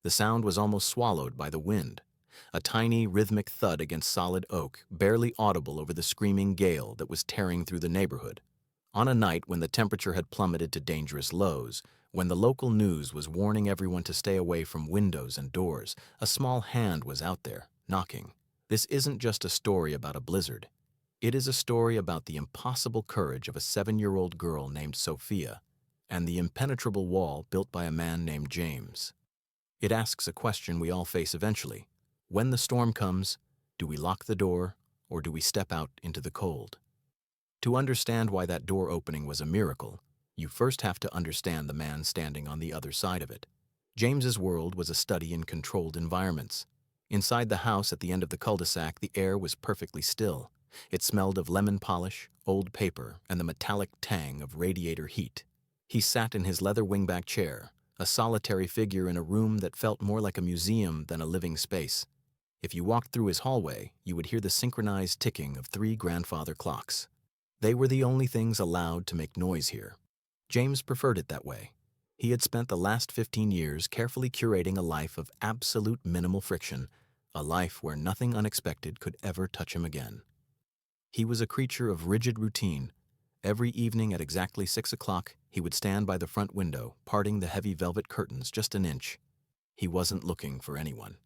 The sound was almost swallowed by the wind, a tiny rhythmic thud against solid oak, barely audible over the screaming gale that was tearing through the neighborhood. On a night when the temperature had plummeted to dangerous lows, when the local news was warning everyone to stay away from windows and doors, a small hand was out there, knocking. This isn't just a story about a blizzard. It is a story about the impossible courage of a 7-year-old girl named Sophia and the impenetrable wall built by a man named James. It asks a question we all face eventually. When the storm comes, do we lock the door or do we step out into the cold? To understand why that door opening was a miracle, you first have to understand the man standing on the other side of it. James's world was a study in controlled environments. Inside the house at the end of the cul-de-sac, the air was perfectly still. It smelled of lemon polish, old paper, and the metallic tang of radiator heat. He sat in his leather wingback chair, a solitary figure in a room that felt more like a museum than a living space. If you walked through his hallway, you would hear the synchronized ticking of 3 grandfather clocks. They were the only things allowed to make noise here. James preferred it that way. He had spent the last 15 years carefully curating a life of absolute minimal friction, a life where nothing unexpected could ever touch him again. He was a creature of rigid routine. Every evening at exactly 6 o'clock, he would stand by the front window, parting the heavy velvet curtains just an inch. He wasn't looking for anyone.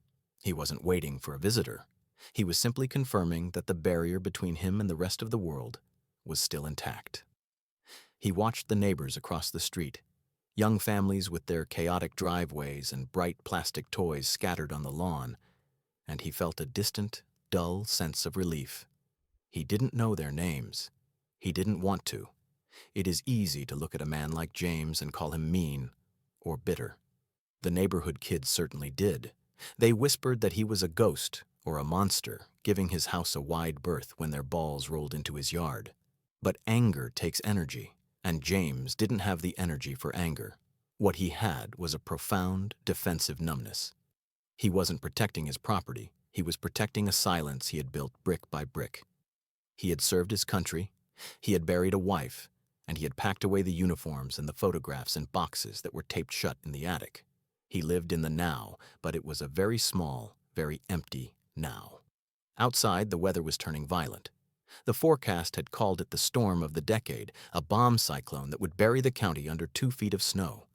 He wasn't waiting for a visitor. He was simply confirming that the barrier between him and the rest of the world was still intact. He watched the neighbors across the street, young families with their chaotic driveways and bright plastic toys scattered on the lawn, and he felt a distant, dull sense of relief. He didn't know their names. He didn't want to. It is easy to look at a man like James and call him mean or bitter. The neighborhood kids certainly did. They whispered that he was a ghost or a monster, giving his house a wide berth when their balls rolled into his yard. But anger takes energy, and James didn't have the energy for anger. What he had was a profound, defensive numbness. He wasn't protecting his property. He was protecting a silence he had built brick by brick. He had served his country, he had buried a wife, and he had packed away the uniforms and the photographs in boxes that were taped shut in the attic. He lived in the now, but it was a very small, very empty now. Outside, the weather was turning violent. The forecast had called it the storm of the decade, a bomb cyclone that would bury the county under 2 feet of snow.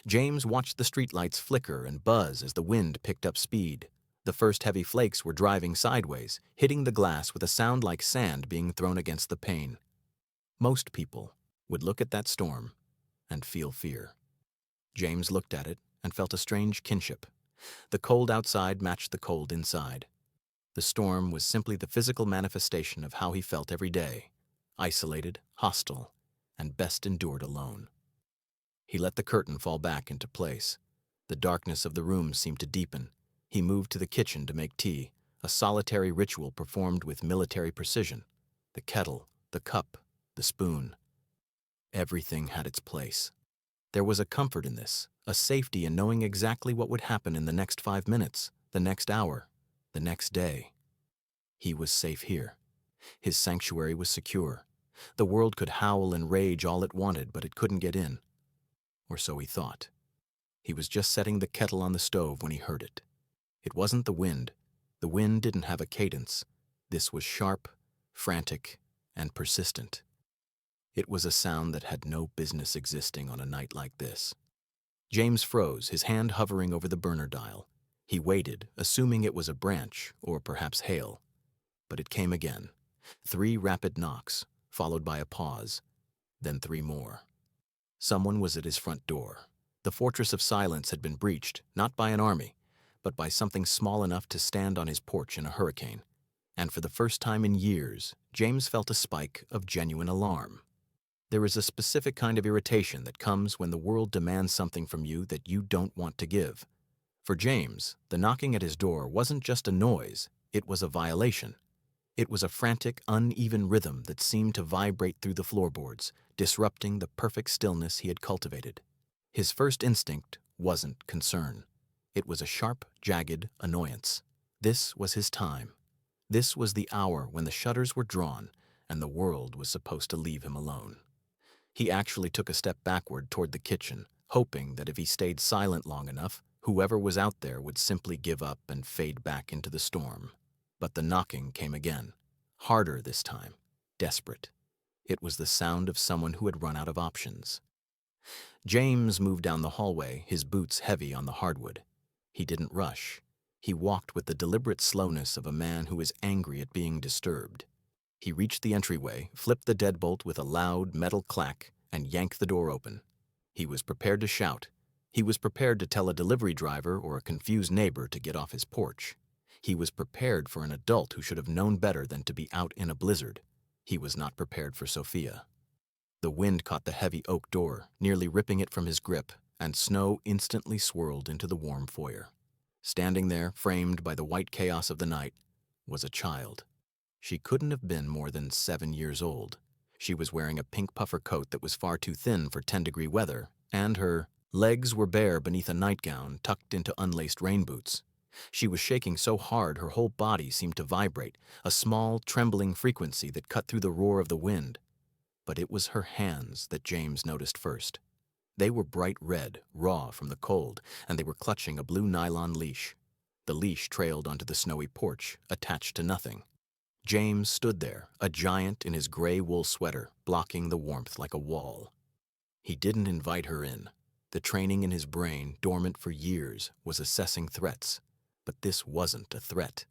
James watched the streetlights flicker and buzz as the wind picked up speed. The first heavy flakes were driving sideways, hitting the glass with a sound like sand being thrown against the pane. Most people would look at that storm and feel fear. James looked at it and felt a strange kinship. The cold outside matched the cold inside. The storm was simply the physical manifestation of how he felt every day, isolated, hostile, and best endured alone. He let the curtain fall back into place. The darkness of the room seemed to deepen. He moved to the kitchen to make tea, a solitary ritual performed with military precision. The kettle, the cup, the spoon. Everything had its place. There was a comfort in this, a safety in knowing exactly what would happen in the next 5 minutes, the next hour, the next day. He was safe here. His sanctuary was secure. The world could howl and rage all it wanted, but it couldn't get in. Or so he thought. He was just setting the kettle on the stove when he heard it. It wasn't the wind. The wind didn't have a cadence. This was sharp, frantic, and persistent. It was a sound that had no business existing on a night like this. James froze, his hand hovering over the burner dial. He waited, assuming it was a branch or perhaps hail. But it came again. 3 rapid knocks, followed by a pause, then 3 more. Someone was at his front door. The fortress of silence had been breached, not by an army, but by something small enough to stand on his porch in a hurricane. And for the first time in years, James felt a spike of genuine alarm. There is a specific kind of irritation that comes when the world demands something from you that you don't want to give. For James, the knocking at his door wasn't just a noise, it was a violation. It was a frantic, uneven rhythm that seemed to vibrate through the floorboards, disrupting the perfect stillness he had cultivated. His first instinct wasn't concern. It was a sharp, jagged annoyance. This was his time. This was the hour when the shutters were drawn and the world was supposed to leave him alone. He actually took a step backward toward the kitchen, hoping that if he stayed silent long enough, Whoever was out there would simply give up and fade back into the storm. But the knocking came again, harder this time, desperate. It was the sound of someone who had run out of options. James moved down the hallway, his boots heavy on the hardwood. He didn't rush. He walked with the deliberate slowness of a man who is angry at being disturbed. He reached the entryway, flipped the deadbolt with a loud metal clack, and yanked the door open. He was prepared to shout. He was prepared to tell a delivery driver or a confused neighbor to get off his porch. He was prepared for an adult who should have known better than to be out in a blizzard. He was not prepared for Sophia. The wind caught the heavy oak door, nearly ripping it from his grip, and snow instantly swirled into the warm foyer. Standing there, framed by the white chaos of the night, was a child. She couldn't have been more than 7 years old. She was wearing a pink puffer coat that was far too thin for 10-degree weather, and her legs were bare beneath a nightgown tucked into unlaced rain boots. She was shaking so hard her whole body seemed to vibrate, a small, trembling frequency that cut through the roar of the wind. But it was her hands that James noticed first. They were bright red, raw from the cold, and they were clutching a blue nylon leash. The leash trailed onto the snowy porch, attached to nothing. James stood there, a giant in his gray wool sweater, blocking the warmth like a wall. He didn't invite her in. The training in his brain, dormant for years, was assessing threats. But this wasn't a threat.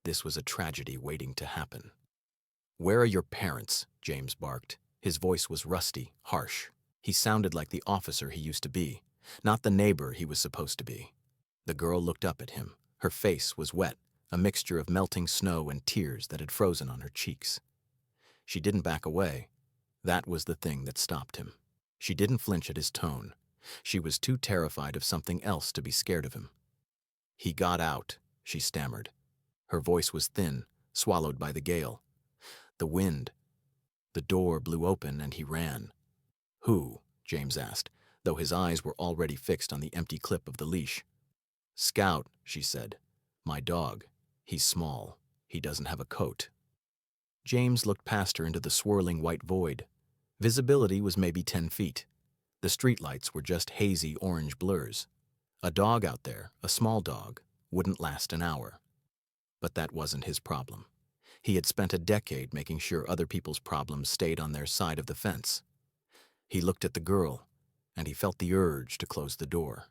This was a tragedy waiting to happen. "Where are your parents?" James barked. His voice was rusty, harsh. He sounded like the officer he used to be, not the neighbor he was supposed to be. The girl looked up at him. Her face was wet, a mixture of melting snow and tears that had frozen on her cheeks. She didn't back away. That was the thing that stopped him. She didn't flinch at his tone. She was too terrified of something else to be scared of him. "He got out," she stammered. Her voice was thin, swallowed by the gale. "The wind." The door blew open and he ran. "Who?" James asked, though his eyes were already fixed on the empty clip of the leash. "Scout," she said. "My dog. He's small. He doesn't have a coat." James looked past her into the swirling white void. Visibility was maybe 10 feet. The streetlights were just hazy orange blurs. A dog out there, a small dog, wouldn't last an hour. But that wasn't his problem. He had spent a decade making sure other people's problems stayed on their side of the fence. He looked at the girl, and he felt the urge to close the door.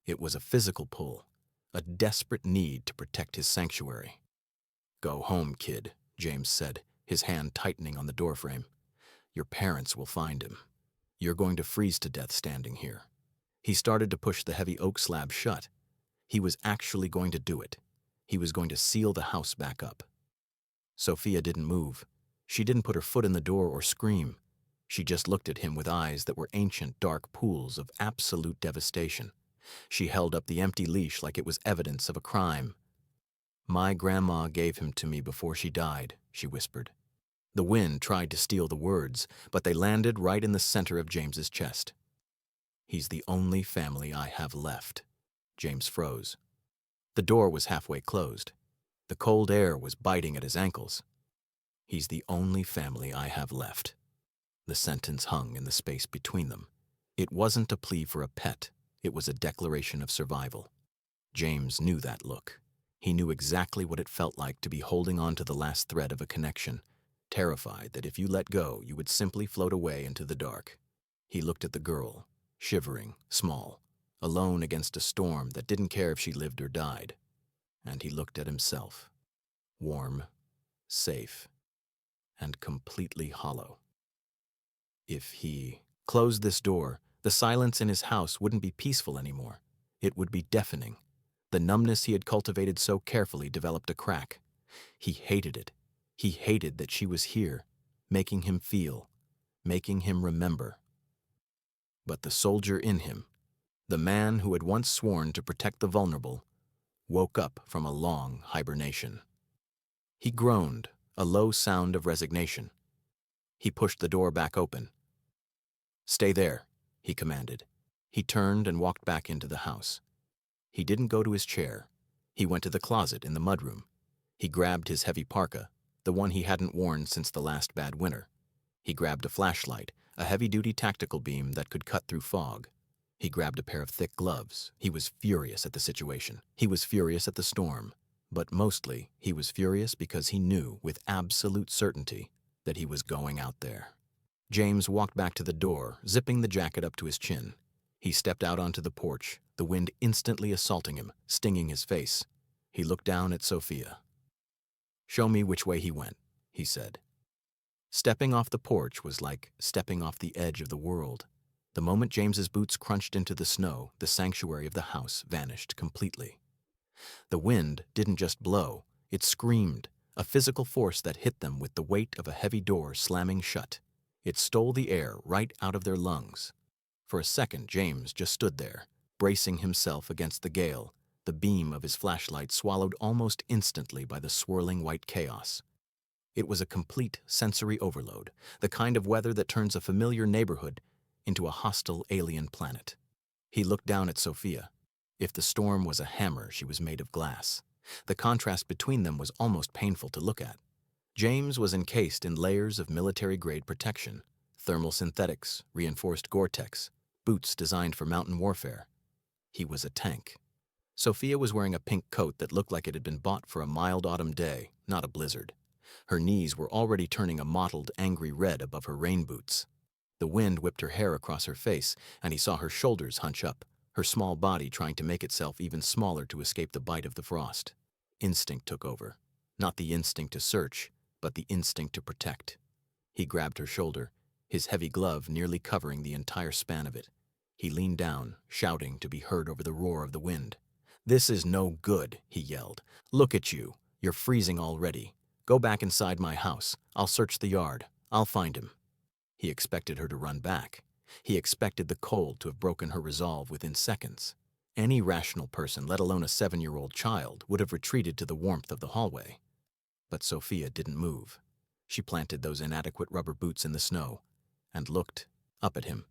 It was a physical pull, a desperate need to protect his sanctuary. "Go home, kid," James said, his hand tightening on the doorframe. "Your parents will find him. You're going to freeze to death standing here." He started to push the heavy oak slab shut. He was actually going to do it. He was going to seal the house back up. Sophia didn't move. She didn't put her foot in the door or scream. She just looked at him with eyes that were ancient, dark pools of absolute devastation. She held up the empty leash like it was evidence of a crime. "My grandma gave him to me before she died," she whispered. The wind tried to steal the words, but they landed right in the center of James's chest. "He's the only family I have left." James froze. The door was halfway closed. The cold air was biting at his ankles. "He's the only family I have left." The sentence hung in the space between them. It wasn't a plea for a pet. It was a declaration of survival. James knew that look. He knew exactly what it felt like to be holding on to the last thread of a connection, terrified that if you let go, you would simply float away into the dark. He looked at the girl, shivering, small, alone against a storm that didn't care if she lived or died. And he looked at himself, warm, safe, and completely hollow. If he closed this door, the silence in his house wouldn't be peaceful anymore. It would be deafening. The numbness he had cultivated so carefully developed a crack. He hated it. He hated that she was here, making him feel, making him remember. But the soldier in him, the man who had once sworn to protect the vulnerable, woke up from a long hibernation. He groaned, a low sound of resignation. He pushed the door back open. "Stay there," he commanded. He turned and walked back into the house. He didn't go to his chair. He went to the closet in the mudroom. He grabbed his heavy parka, the one he hadn't worn since the last bad winter. He grabbed a flashlight, a heavy-duty tactical beam that could cut through fog. He grabbed a pair of thick gloves. He was furious at the situation. He was furious at the storm. But mostly, he was furious because he knew with absolute certainty that he was going out there. James walked back to the door, zipping the jacket up to his chin. He stepped out onto the porch, the wind instantly assaulting him, stinging his face. He looked down at Sophia. "Show me which way he went," he said. Stepping off the porch was like stepping off the edge of the world. The moment James's boots crunched into the snow, the sanctuary of the house vanished completely. The wind didn't just blow, it screamed, a physical force that hit them with the weight of a heavy door slamming shut. It stole the air right out of their lungs. For a second, James just stood there, bracing himself against the gale, the beam of his flashlight swallowed almost instantly by the swirling white chaos. It was a complete sensory overload, the kind of weather that turns a familiar neighborhood into a hostile alien planet. He looked down at Sophia. If the storm was a hammer, she was made of glass. The contrast between them was almost painful to look at. James was encased in layers of military-grade protection, thermal synthetics, reinforced Gore-Tex, boots designed for mountain warfare. He was a tank. Sophia was wearing a pink coat that looked like it had been bought for a mild autumn day, not a blizzard. Her knees were already turning a mottled, angry red above her rain boots. The wind whipped her hair across her face, and he saw her shoulders hunch up, her small body trying to make itself even smaller to escape the bite of the frost. Instinct took over. Not the instinct to search, but the instinct to protect. He grabbed her shoulder, his heavy glove nearly covering the entire span of it. He leaned down, shouting to be heard over the roar of the wind. "This is no good," he yelled. "Look at you. You're freezing already. Go back inside my house. I'll search the yard. I'll find him." He expected her to run back. He expected the cold to have broken her resolve within seconds. Any rational person, let alone a 7-year-old child, would have retreated to the warmth of the hallway. But Sophia didn't move. She planted those inadequate rubber boots in the snow and looked up at him.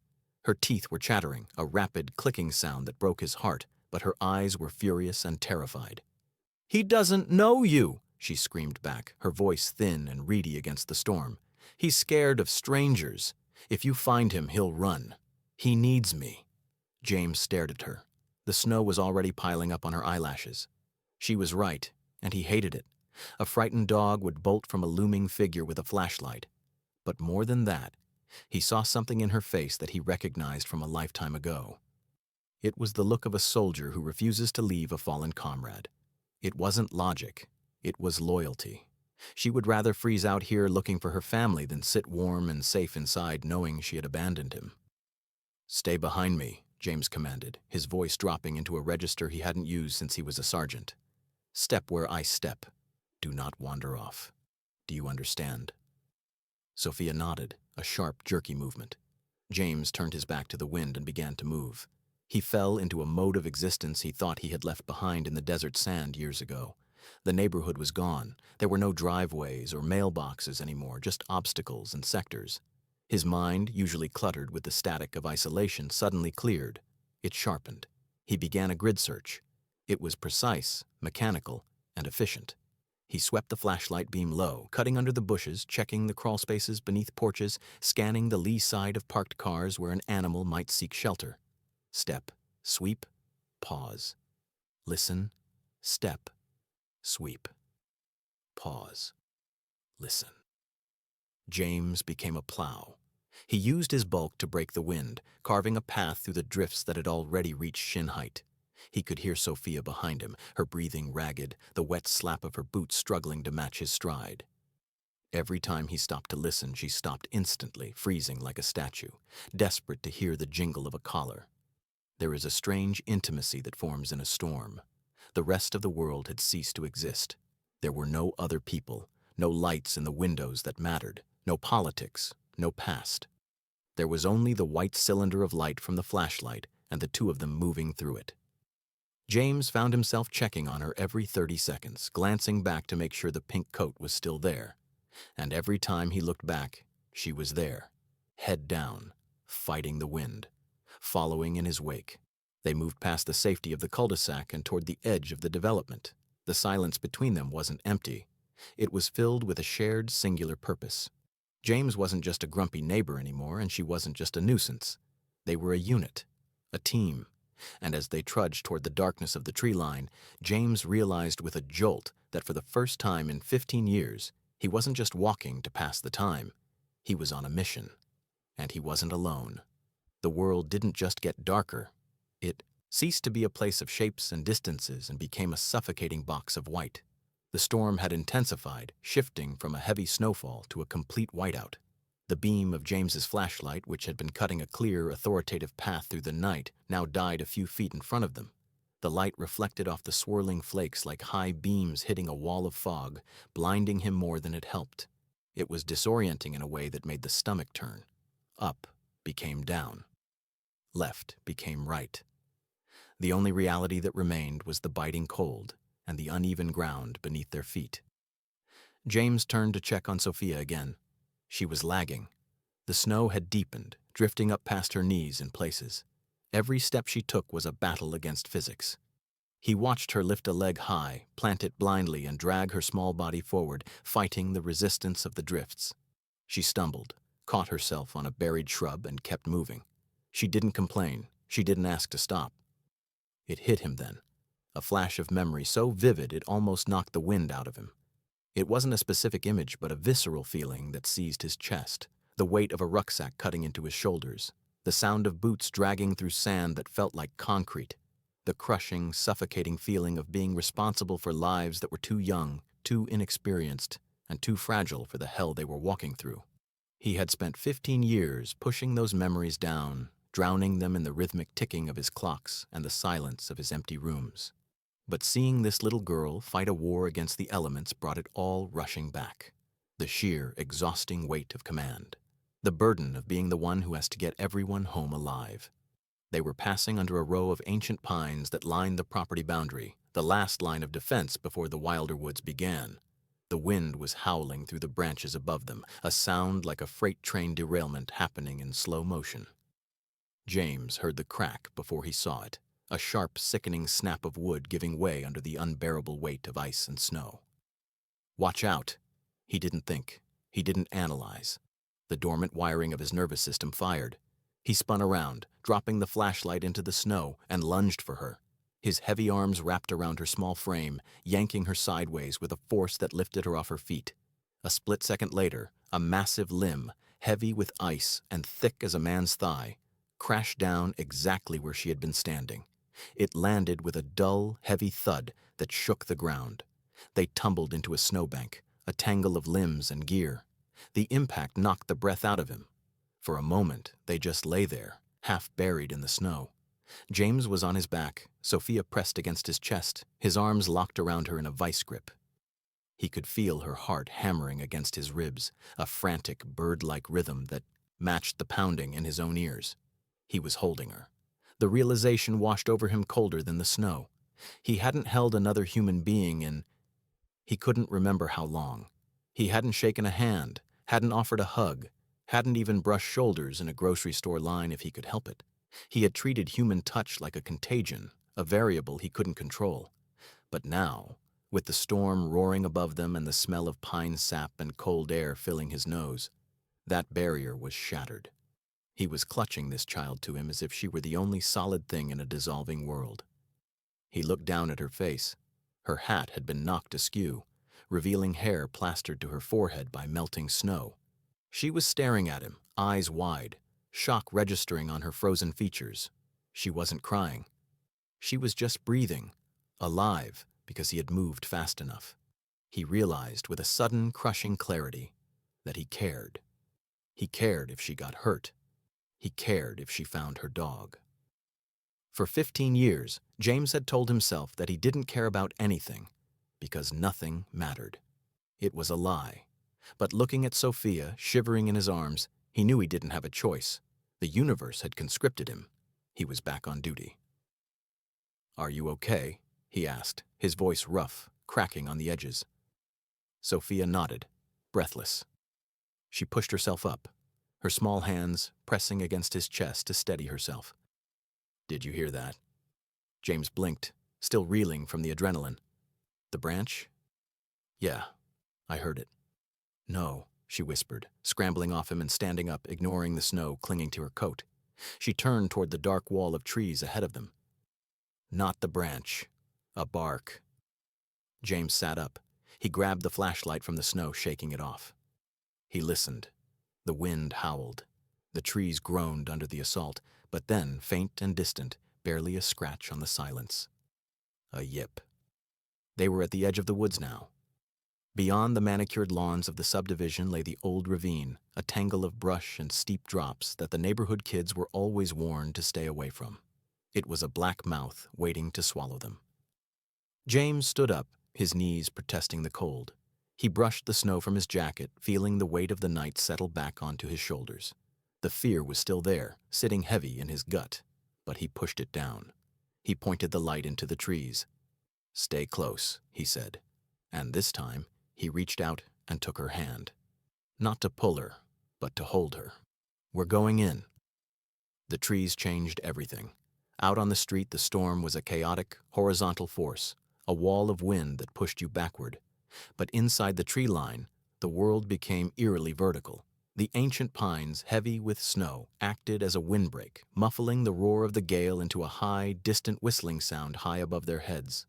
Her teeth were chattering, a rapid clicking sound that broke his heart, but her eyes were furious and terrified. "He doesn't know you," she screamed back, her voice thin and reedy against the storm. "He's scared of strangers. If you find him, he'll run. He needs me." James stared at her. The snow was already piling up on her eyelashes. She was right, and he hated it. A frightened dog would bolt from a looming figure with a flashlight. But more than that, he saw something in her face that he recognized from a lifetime ago. It was the look of a soldier who refuses to leave a fallen comrade. It wasn't logic. It was loyalty. She would rather freeze out here looking for her family than sit warm and safe inside knowing she had abandoned him. "Stay behind me," James commanded, his voice dropping into a register he hadn't used since he was a sergeant. "Step where I step. Do not wander off. Do you understand?" Sophia nodded, a sharp, jerky movement. James turned his back to the wind and began to move. He fell into a mode of existence he thought he had left behind in the desert sand years ago. The neighborhood was gone. There were no driveways or mailboxes anymore, just obstacles and sectors. His mind, usually cluttered with the static of isolation, suddenly cleared. It sharpened. He began a grid search. It was precise, mechanical, and efficient. He swept the flashlight beam low, cutting under the bushes, checking the crawl spaces beneath porches, scanning the lee side of parked cars where an animal might seek shelter. Step, sweep, pause. Listen, step, sweep, pause, listen. James became a plow. He used his bulk to break the wind, carving a path through the drifts that had already reached shin height. He could hear Sophia behind him, her breathing ragged, the wet slap of her boots struggling to match his stride. Every time he stopped to listen, she stopped instantly, freezing like a statue, desperate to hear the jingle of a collar. There is a strange intimacy that forms in a storm. The rest of the world had ceased to exist. There were no other people, no lights in the windows that mattered, no politics, no past. There was only the white cylinder of light from the flashlight and the two of them moving through it. James found himself checking on her every 30 seconds, glancing back to make sure the pink coat was still there. And every time he looked back, she was there, head down, fighting the wind, following in his wake. They moved past the safety of the cul-de-sac and toward the edge of the development. The silence between them wasn't empty. It was filled with a shared, singular purpose. James wasn't just a grumpy neighbor anymore, and she wasn't just a nuisance. They were a unit, a team. And as they trudged toward the darkness of the tree line, James realized with a jolt that for the first time in 15 years, he wasn't just walking to pass the time. He was on a mission. And he wasn't alone. The world didn't just get darker. It ceased to be a place of shapes and distances and became a suffocating box of white. The storm had intensified, shifting from a heavy snowfall to a complete whiteout. The beam of James's flashlight, which had been cutting a clear, authoritative path through the night, now died a few feet in front of them. The light reflected off the swirling flakes like high beams hitting a wall of fog, blinding him more than it helped. It was disorienting in a way that made the stomach turn. Up became down. Left became right. The only reality that remained was the biting cold and the uneven ground beneath their feet. James turned to check on Sophia again. She was lagging. The snow had deepened, drifting up past her knees in places. Every step she took was a battle against physics. He watched her lift a leg high, plant it blindly, and drag her small body forward, fighting the resistance of the drifts. She stumbled, caught herself on a buried shrub, and kept moving. She didn't complain. She didn't ask to stop. It hit him then, a flash of memory so vivid it almost knocked the wind out of him. It wasn't a specific image, but a visceral feeling that seized his chest, the weight of a rucksack cutting into his shoulders, the sound of boots dragging through sand that felt like concrete, the crushing, suffocating feeling of being responsible for lives that were too young, too inexperienced, and too fragile for the hell they were walking through. He had spent 15 years pushing those memories down, drowning them in the rhythmic ticking of his clocks and the silence of his empty rooms. But seeing this little girl fight a war against the elements brought it all rushing back. The sheer, exhausting weight of command. The burden of being the one who has to get everyone home alive. They were passing under a row of ancient pines that lined the property boundary, the last line of defense before the wilder woods began. The wind was howling through the branches above them, a sound like a freight train derailment happening in slow motion. James heard the crack before he saw it, a sharp, sickening snap of wood giving way under the unbearable weight of ice and snow. Watch out! He didn't think. He didn't analyze. The dormant wiring of his nervous system fired. He spun around, dropping the flashlight into the snow, and lunged for her. His heavy arms wrapped around her small frame, yanking her sideways with a force that lifted her off her feet. A split second later, a massive limb, heavy with ice and thick as a man's thigh, crashed down exactly where she had been standing. It landed with a dull, heavy thud that shook the ground. They tumbled into a snowbank, a tangle of limbs and gear. The impact knocked the breath out of him. For a moment, they just lay there, half buried in the snow. James was on his back, Sophia pressed against his chest, his arms locked around her in a vice grip. He could feel her heart hammering against his ribs, a frantic, bird-like rhythm that matched the pounding in his own ears. He was holding her. The realization washed over him colder than the snow. He hadn't held another human being in... He couldn't remember how long. He hadn't shaken a hand, hadn't offered a hug, hadn't even brushed shoulders in a grocery store line if he could help it. He had treated human touch like a contagion, a variable he couldn't control. But now, with the storm roaring above them and the smell of pine sap and cold air filling his nose, that barrier was shattered. He was clutching this child to him as if she were the only solid thing in a dissolving world. He looked down at her face. Her hat had been knocked askew, revealing hair plastered to her forehead by melting snow. She was staring at him, eyes wide, shock registering on her frozen features. She wasn't crying. She was just breathing, alive because he had moved fast enough. He realized with a sudden, crushing clarity that he cared. He cared if she got hurt. He cared if she found her dog. For 15 years, James had told himself that he didn't care about anything because nothing mattered. It was a lie. But looking at Sophia, shivering in his arms, he knew he didn't have a choice. The universe had conscripted him. He was back on duty. "Are you okay?" he asked, his voice rough, cracking on the edges. Sophia nodded, breathless. She pushed herself up, her small hands pressing against his chest to steady herself. "Did you hear that?" James blinked, still reeling from the adrenaline. "The branch?" "Yeah, I heard it." "No," she whispered, scrambling off him and standing up, ignoring the snow clinging to her coat. She turned toward the dark wall of trees ahead of them. Not the branch. A bark. James sat up. He grabbed the flashlight from the snow, shaking it off. He listened. The wind howled. The trees groaned under the assault, but then, faint and distant, barely a scratch on the silence. A yip. They were at the edge of the woods now. Beyond the manicured lawns of the subdivision lay the old ravine, a tangle of brush and steep drops that the neighborhood kids were always warned to stay away from. It was a black mouth waiting to swallow them. James stood up, his knees protesting the cold. He brushed the snow from his jacket, feeling the weight of the night settle back onto his shoulders. The fear was still there, sitting heavy in his gut, but he pushed it down. He pointed the light into the trees. "Stay close," he said, and this time he reached out and took her hand. Not to pull her, but to hold her. "We're going in." The trees changed everything. Out on the street, the storm was a chaotic, horizontal force, a wall of wind that pushed you backward. But inside the tree line, the world became eerily vertical. The ancient pines, heavy with snow, acted as a windbreak, muffling the roar of the gale into a high, distant whistling sound high above their heads.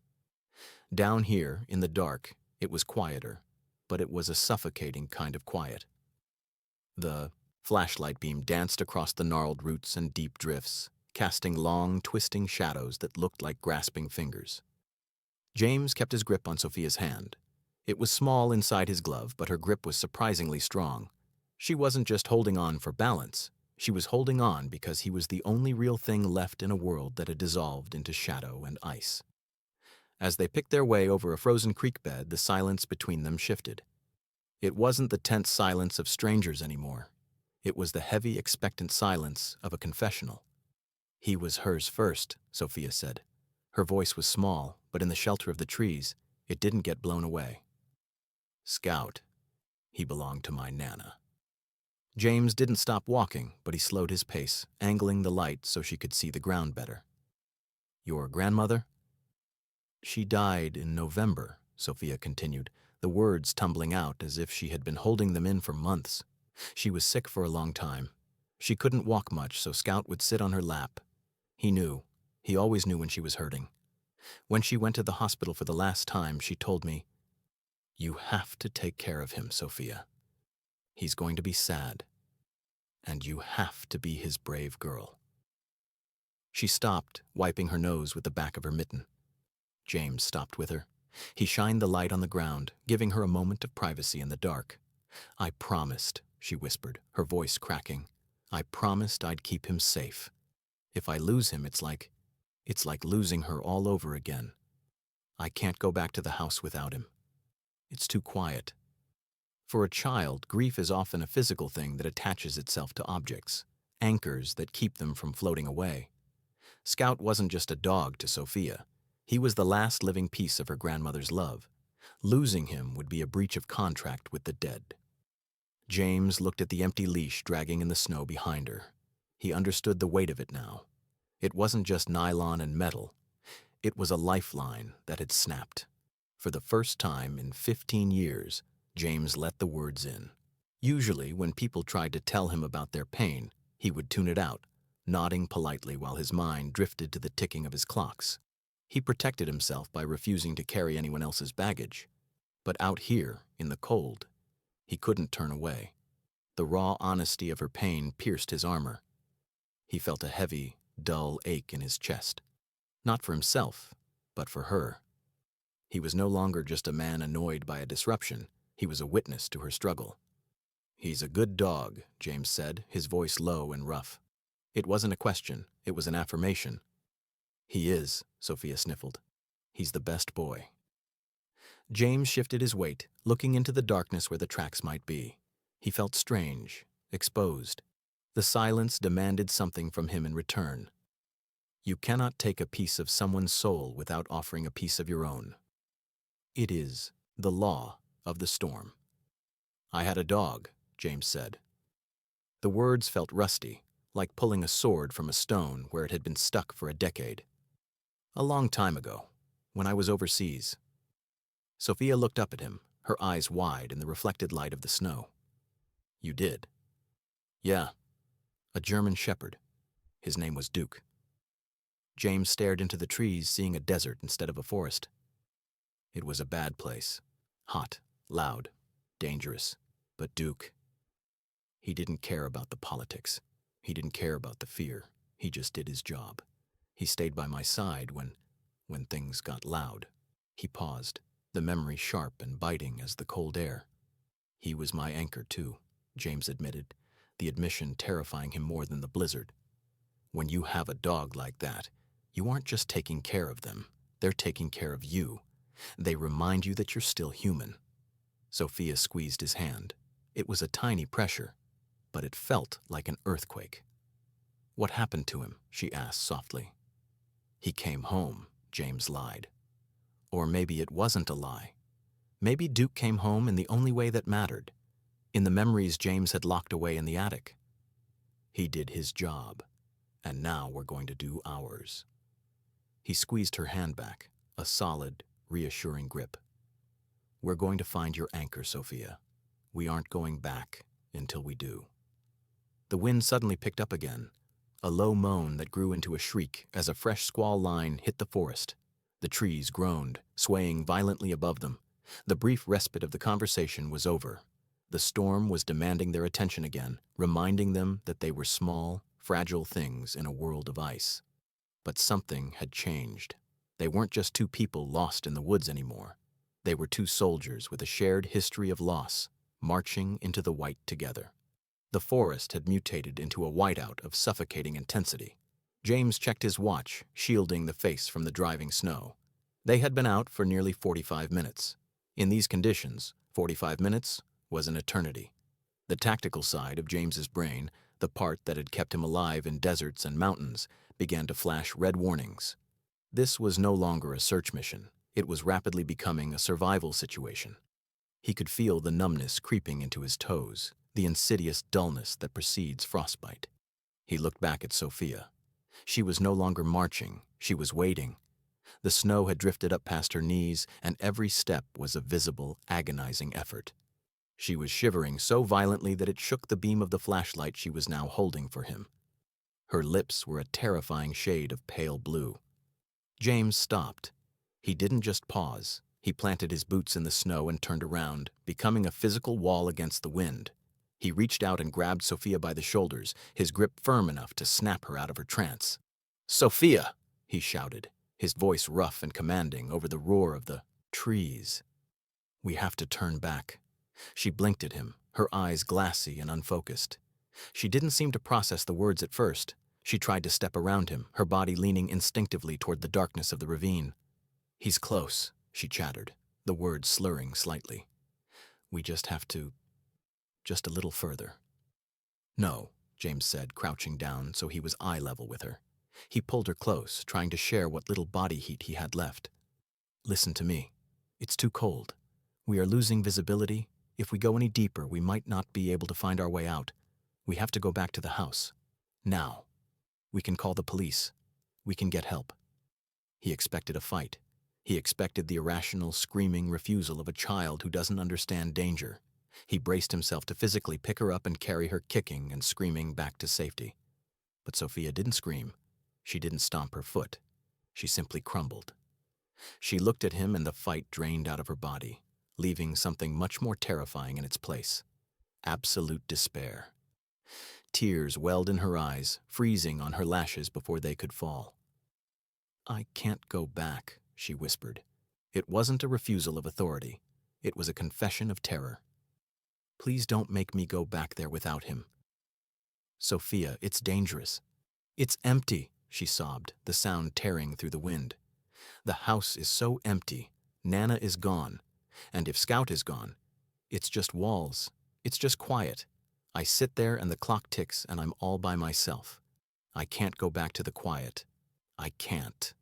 Down here, in the dark, it was quieter, but it was a suffocating kind of quiet. The flashlight beam danced across the gnarled roots and deep drifts, casting long, twisting shadows that looked like grasping fingers. James kept his grip on Sophia's hand. It was small inside his glove, but her grip was surprisingly strong. She wasn't just holding on for balance. She was holding on because he was the only real thing left in a world that had dissolved into shadow and ice. As they picked their way over a frozen creek bed, the silence between them shifted. It wasn't the tense silence of strangers anymore. It was the heavy, expectant silence of a confessional. "He was hers first," Sophia said. Her voice was small, but in the shelter of the trees, it didn't get blown away. "Scout. He belonged to my Nana." James didn't stop walking, but he slowed his pace, angling the light so she could see the ground better. "Your grandmother?" "She died in November," Sophia continued, the words tumbling out as if she had been holding them in for months. "She was sick for a long time. She couldn't walk much, so Scout would sit on her lap. He knew. He always knew when she was hurting. When she went to the hospital for the last time, she told me, 'You have to take care of him, Sophia. He's going to be sad. And you have to be his brave girl.'" She stopped, wiping her nose with the back of her mitten. James stopped with her. He shined the light on the ground, giving her a moment of privacy in the dark. "I promised," she whispered, her voice cracking. "I promised I'd keep him safe. If I lose him, it's like losing her all over again. I can't go back to the house without him. It's too quiet." For a child, grief is often a physical thing that attaches itself to objects, anchors that keep them from floating away. Scout wasn't just a dog to Sophia. He was the last living piece of her grandmother's love. Losing him would be a breach of contract with the dead. James looked at the empty leash dragging in the snow behind her. He understood the weight of it now. It wasn't just nylon and metal. It was a lifeline that had snapped. For the first time in 15 years, James let the words in. Usually, when people tried to tell him about their pain, he would tune it out, nodding politely while his mind drifted to the ticking of his clocks. He protected himself by refusing to carry anyone else's baggage. But out here, in the cold, he couldn't turn away. The raw honesty of her pain pierced his armor. He felt a heavy, dull ache in his chest. Not for himself, but for her. He was no longer just a man annoyed by a disruption. He was a witness to her struggle. "He's a good dog," James said, his voice low and rough. It wasn't a question, it was an affirmation. "He is," Sophia sniffled. "He's the best boy." James shifted his weight, looking into the darkness where the tracks might be. He felt strange, exposed. The silence demanded something from him in return. You cannot take a piece of someone's soul without offering a piece of your own. It is the law of the storm. "I had a dog," James said. The words felt rusty, like pulling a sword from a stone where it had been stuck for a decade. "A long time ago, when I was overseas." Sophia looked up at him, her eyes wide in the reflected light of the snow. "You did?" "Yeah, a German shepherd." His name was Duke. James stared into the trees, seeing a desert instead of a forest. It was a bad place. Hot, loud, dangerous. But Duke, he didn't care about the politics. He didn't care about the fear. He just did his job. He stayed by my side when things got loud. He paused, the memory sharp and biting as the cold air. He was my anchor, too, James admitted, the admission terrifying him more than the blizzard. When you have a dog like that, you aren't just taking care of them. They're taking care of you. They remind you that you're still human. Sophia squeezed his hand. It was a tiny pressure, but it felt like an earthquake. What happened to him? She asked softly. He came home, James lied. Or maybe it wasn't a lie. Maybe Duke came home in the only way that mattered, in the memories James had locked away in the attic. He did his job, and now we're going to do ours. He squeezed her hand back, a solid, reassuring grip. We're going to find your anchor, Sophia. We aren't going back until we do. The wind suddenly picked up again, a low moan that grew into a shriek as a fresh squall line hit the forest. The trees groaned, swaying violently above them. The brief respite of the conversation was over. The storm was demanding their attention again, reminding them that they were small, fragile things in a world of ice. But something had changed. They weren't just two people lost in the woods anymore. They were two soldiers with a shared history of loss, marching into the white together. The forest had mutated into a whiteout of suffocating intensity. James checked his watch, shielding the face from the driving snow. They had been out for nearly 45 minutes. In these conditions, 45 minutes was an eternity. The tactical side of James's brain, the part that had kept him alive in deserts and mountains, began to flash red warnings. This was no longer a search mission. It was rapidly becoming a survival situation. He could feel the numbness creeping into his toes, the insidious dullness that precedes frostbite. He looked back at Sophia. She was no longer marching, she was waiting. The snow had drifted up past her knees, and every step was a visible, agonizing effort. She was shivering so violently that it shook the beam of the flashlight she was now holding for him. Her lips were a terrifying shade of pale blue. James stopped. He didn't just pause. He planted his boots in the snow and turned around, becoming a physical wall against the wind. He reached out and grabbed Sophia by the shoulders, his grip firm enough to snap her out of her trance. "Sophia!" he shouted, his voice rough and commanding over the roar of the trees. "We have to turn back." She blinked at him, her eyes glassy and unfocused. She didn't seem to process the words at first. She tried to step around him, her body leaning instinctively toward the darkness of the ravine. "He's close," she chattered, the words slurring slightly. "We just have to... just a little further." "No," James said, crouching down so he was eye level with her. He pulled her close, trying to share what little body heat he had left. "Listen to me. It's too cold. We are losing visibility. If we go any deeper, we might not be able to find our way out. We have to go back to the house. Now. We can call the police. We can get help." He expected a fight. He expected the irrational, screaming refusal of a child who doesn't understand danger. He braced himself to physically pick her up and carry her kicking and screaming back to safety. But Sophia didn't scream. She didn't stomp her foot. She simply crumbled. She looked at him and the fight drained out of her body, leaving something much more terrifying in its place. Absolute despair. Tears welled in her eyes, freezing on her lashes before they could fall. "I can't go back," she whispered. It wasn't a refusal of authority. It was a confession of terror. "Please don't make me go back there without him." "Sophia, it's dangerous." "It's empty," she sobbed, the sound tearing through the wind. "The house is so empty. Nana is gone. And if Scout is gone, it's just walls. It's just quiet. I sit there and the clock ticks and I'm all by myself. I can't go back to the quiet. I can't."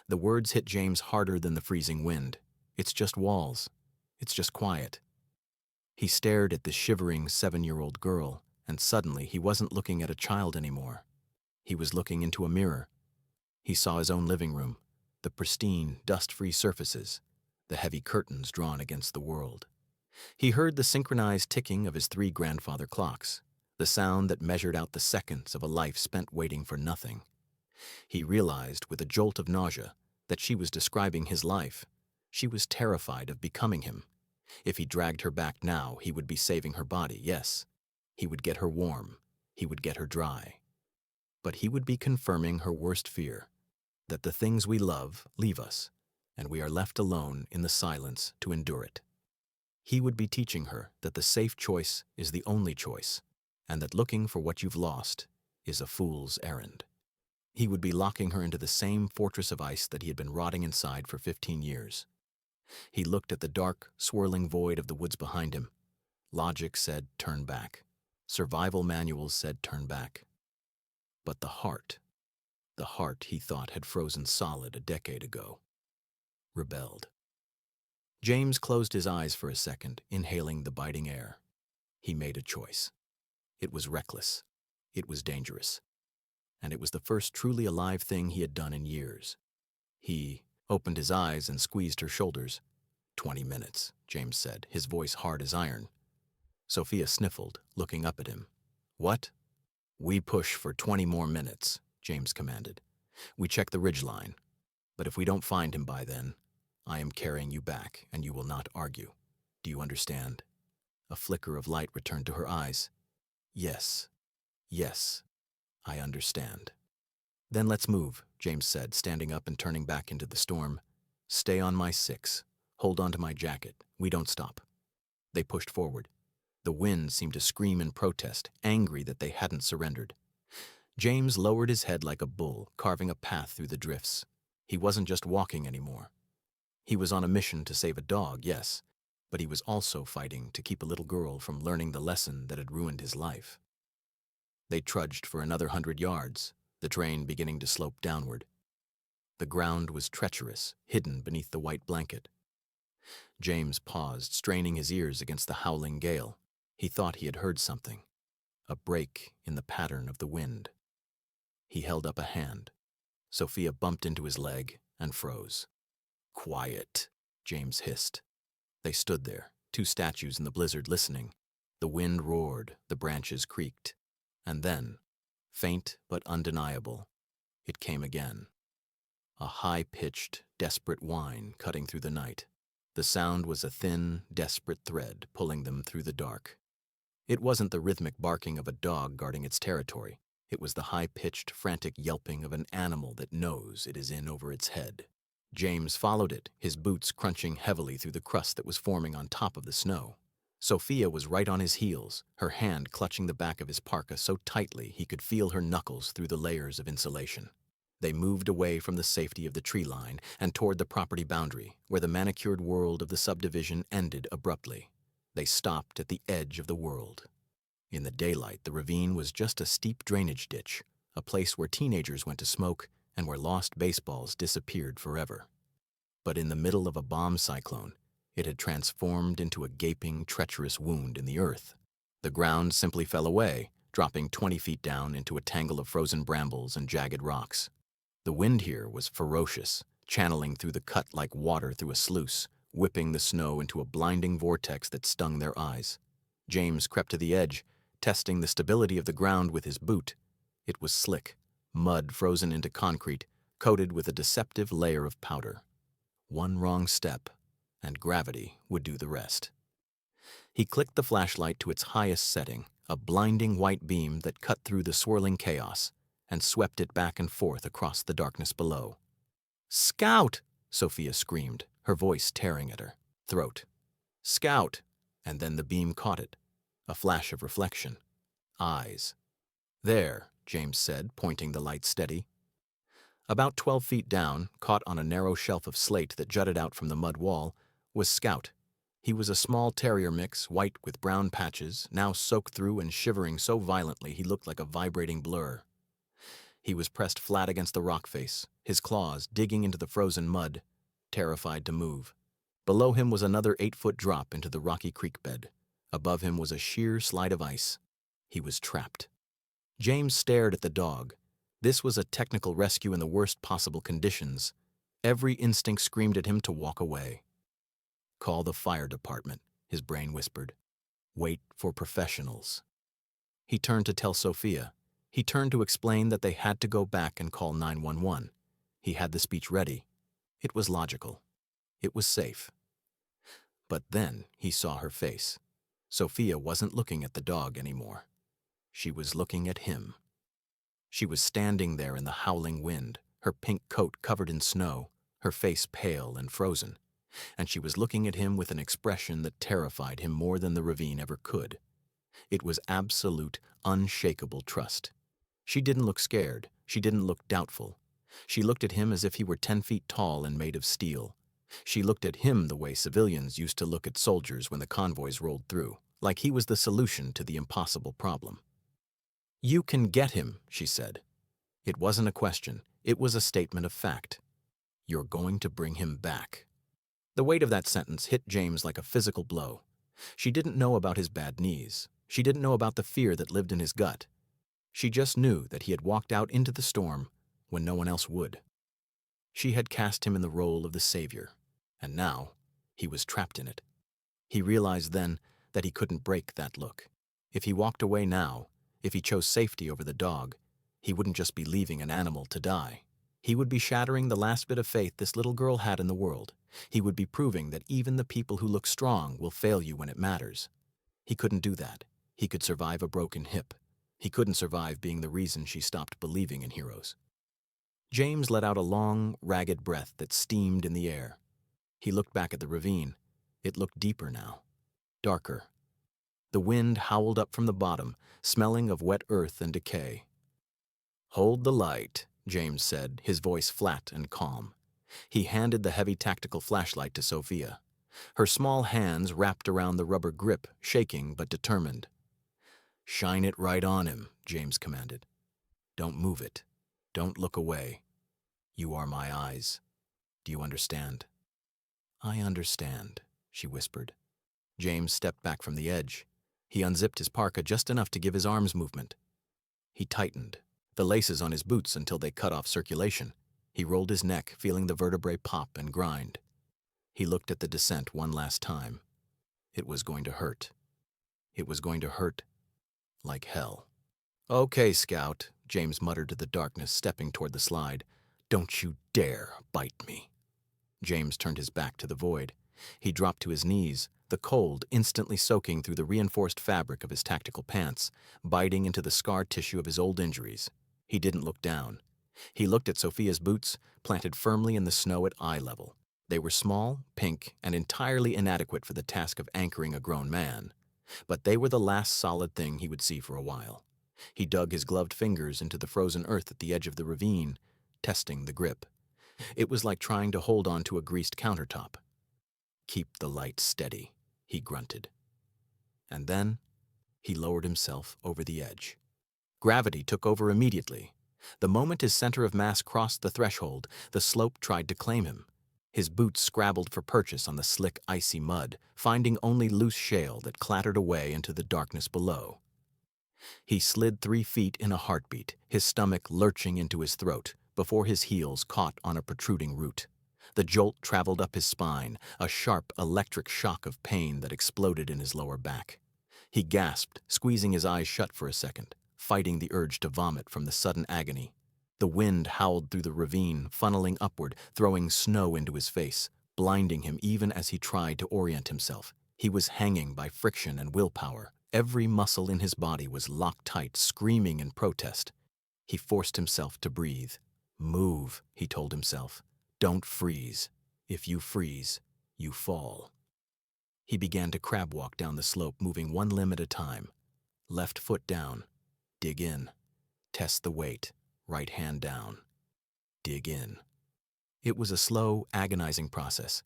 The words hit James harder than the freezing wind. It's just walls. It's just quiet. He stared at the shivering 7-year-old girl, and suddenly he wasn't looking at a child anymore. He was looking into a mirror. He saw his own living room, the pristine, dust-free surfaces, the heavy curtains drawn against the world. He heard the synchronized ticking of his 3 grandfather clocks, the sound that measured out the seconds of a life spent waiting for nothing. He realized with a jolt of nausea that she was describing his life. She was terrified of becoming him. If he dragged her back now, he would be saving her body, yes. He would get her warm. He would get her dry. But he would be confirming her worst fear, that the things we love leave us, and we are left alone in the silence to endure it. He would be teaching her that the safe choice is the only choice, and that looking for what you've lost is a fool's errand. He would be locking her into the same fortress of ice that he had been rotting inside for 15 years. He looked at the dark, swirling void of the woods behind him. Logic said, turn back. Survival manuals said, turn back. But the heart he thought had frozen solid a decade ago, rebelled. James closed his eyes for a second, inhaling the biting air. He made a choice. It was reckless. It was dangerous. And it was the first truly alive thing he had done in years. He opened his eyes and squeezed her shoulders. 20 minutes, James said, his voice hard as iron. Sophia sniffled, looking up at him. What? We push for 20 more minutes, James commanded. We check the ridgeline. But if we don't find him by then, I am carrying you back, and you will not argue. Do you understand? A flicker of light returned to her eyes. Yes, I understand. Then let's move, James said, standing up and turning back into the storm. Stay on my 6. Hold on to my jacket. We don't stop. They pushed forward. The wind seemed to scream in protest, angry that they hadn't surrendered. James lowered his head like a bull, carving a path through the drifts. He wasn't just walking anymore. He was on a mission to save a dog, yes, but he was also fighting to keep a little girl from learning the lesson that had ruined his life. They trudged for another 100 yards, the train beginning to slope downward. The ground was treacherous, hidden beneath the white blanket. James paused, straining his ears against the howling gale. He thought he had heard something, a break in the pattern of the wind. He held up a hand. Sophia bumped into his leg and froze. Quiet, James hissed. They stood there, 2 statues in the blizzard, listening. The wind roared, the branches creaked. And then, faint but undeniable, it came again. A high-pitched, desperate whine cutting through the night. The sound was a thin, desperate thread pulling them through the dark. It wasn't the rhythmic barking of a dog guarding its territory. It was the high-pitched, frantic yelping of an animal that knows it is in over its head. James followed it, his boots crunching heavily through the crust that was forming on top of the snow. Sophia was right on his heels, her hand clutching the back of his parka so tightly he could feel her knuckles through the layers of insulation. They moved away from the safety of the tree line and toward the property boundary, where the manicured world of the subdivision ended abruptly. They stopped at the edge of the world. In the daylight, the ravine was just a steep drainage ditch, a place where teenagers went to smoke and where lost baseballs disappeared forever. But in the middle of a bomb cyclone, it had transformed into a gaping, treacherous wound in the earth. The ground simply fell away, dropping 20 feet down into a tangle of frozen brambles and jagged rocks. The wind here was ferocious, channeling through the cut like water through a sluice, whipping the snow into a blinding vortex that stung their eyes. James crept to the edge, testing the stability of the ground with his boot. It was slick, mud frozen into concrete, coated with a deceptive layer of powder. One wrong step, and gravity would do the rest. He clicked the flashlight to its highest setting, a blinding white beam that cut through the swirling chaos and swept it back and forth across the darkness below. "Scout!" Sophia screamed, her voice tearing at her throat. "Scout!" And then the beam caught it. A flash of reflection. Eyes. "There," James said, pointing the light steady. About 12 feet down, caught on a narrow shelf of slate that jutted out from the mud wall, was Scout. He was a small terrier mix, white with brown patches, now soaked through and shivering so violently he looked like a vibrating blur. He was pressed flat against the rock face, his claws digging into the frozen mud, terrified to move. Below him was another 8-foot drop into the rocky creek bed. Above him was a sheer slide of ice. He was trapped. James stared at the dog. This was a technical rescue in the worst possible conditions. Every instinct screamed at him to walk away. "Call the fire department," his brain whispered. "Wait for professionals." He turned to tell Sophia. He turned to explain that they had to go back and call 911. He had the speech ready. It was logical. It was safe. But then he saw her face. Sophia wasn't looking at the dog anymore. She was looking at him. She was standing there in the howling wind, her pink coat covered in snow, her face pale and frozen, and she was looking at him with an expression that terrified him more than the ravine ever could. It was absolute, unshakable trust. She didn't look scared. She didn't look doubtful. She looked at him as if he were 10 feet tall and made of steel. She looked at him the way civilians used to look at soldiers when the convoys rolled through, like he was the solution to the impossible problem. "You can get him," she said. It wasn't a question. It was a statement of fact. "You're going to bring him back." The weight of that sentence hit James like a physical blow. She didn't know about his bad knees. She didn't know about the fear that lived in his gut. She just knew that he had walked out into the storm when no one else would. She had cast him in the role of the savior, and now he was trapped in it. He realized then that he couldn't break that look. If he walked away now, if he chose safety over the dog, he wouldn't just be leaving an animal to die. He would be shattering the last bit of faith this little girl had in the world. He would be proving that even the people who look strong will fail you when it matters. He couldn't do that. He could survive a broken hip. He couldn't survive being the reason she stopped believing in heroes. James let out a long, ragged breath that steamed in the air. He looked back at the ravine. It looked deeper now, darker. The wind howled up from the bottom, smelling of wet earth and decay. "Hold the light," James said, his voice flat and calm. He handed the heavy tactical flashlight to Sophia. Her small hands wrapped around the rubber grip, shaking but determined. "Shine it right on him," James commanded. "Don't move it. Don't look away. You are my eyes. Do you understand?" "I understand," she whispered. James stepped back from the edge. He unzipped his parka just enough to give his arms movement. He tightened the laces on his boots until they cut off circulation. He rolled his neck, feeling the vertebrae pop and grind. He looked at the descent one last time. It was going to hurt. It was going to hurt like hell. "Okay, Scout," James muttered to the darkness, stepping toward the slide. "Don't you dare bite me." James turned his back to the void. He dropped to his knees, the cold instantly soaking through the reinforced fabric of his tactical pants, biting into the scar tissue of his old injuries. He didn't look down. He looked at Sophia's boots, planted firmly in the snow at eye level. They were small, pink, and entirely inadequate for the task of anchoring a grown man. But they were the last solid thing he would see for a while. He dug his gloved fingers into the frozen earth at the edge of the ravine, testing the grip. It was like trying to hold on to a greased countertop. "Keep the light steady," he grunted. And then he lowered himself over the edge. Gravity took over immediately. The moment his center of mass crossed the threshold, the slope tried to claim him. His boots scrabbled for purchase on the slick, icy mud, finding only loose shale that clattered away into the darkness below. He slid 3 feet in a heartbeat, his stomach lurching into his throat, before his heels caught on a protruding root. The jolt traveled up his spine, a sharp, electric shock of pain that exploded in his lower back. He gasped, squeezing his eyes shut for a second, fighting the urge to vomit from the sudden agony. The wind howled through the ravine, funneling upward, throwing snow into his face, blinding him even as he tried to orient himself. He was hanging by friction and willpower. Every muscle in his body was locked tight, screaming in protest. He forced himself to breathe. "Move," he told himself. "Don't freeze. If you freeze, you fall." He began to crab walk down the slope, moving one limb at a time. Left foot down. Dig in. Test the weight. Right hand down. Dig in. It was a slow, agonizing process.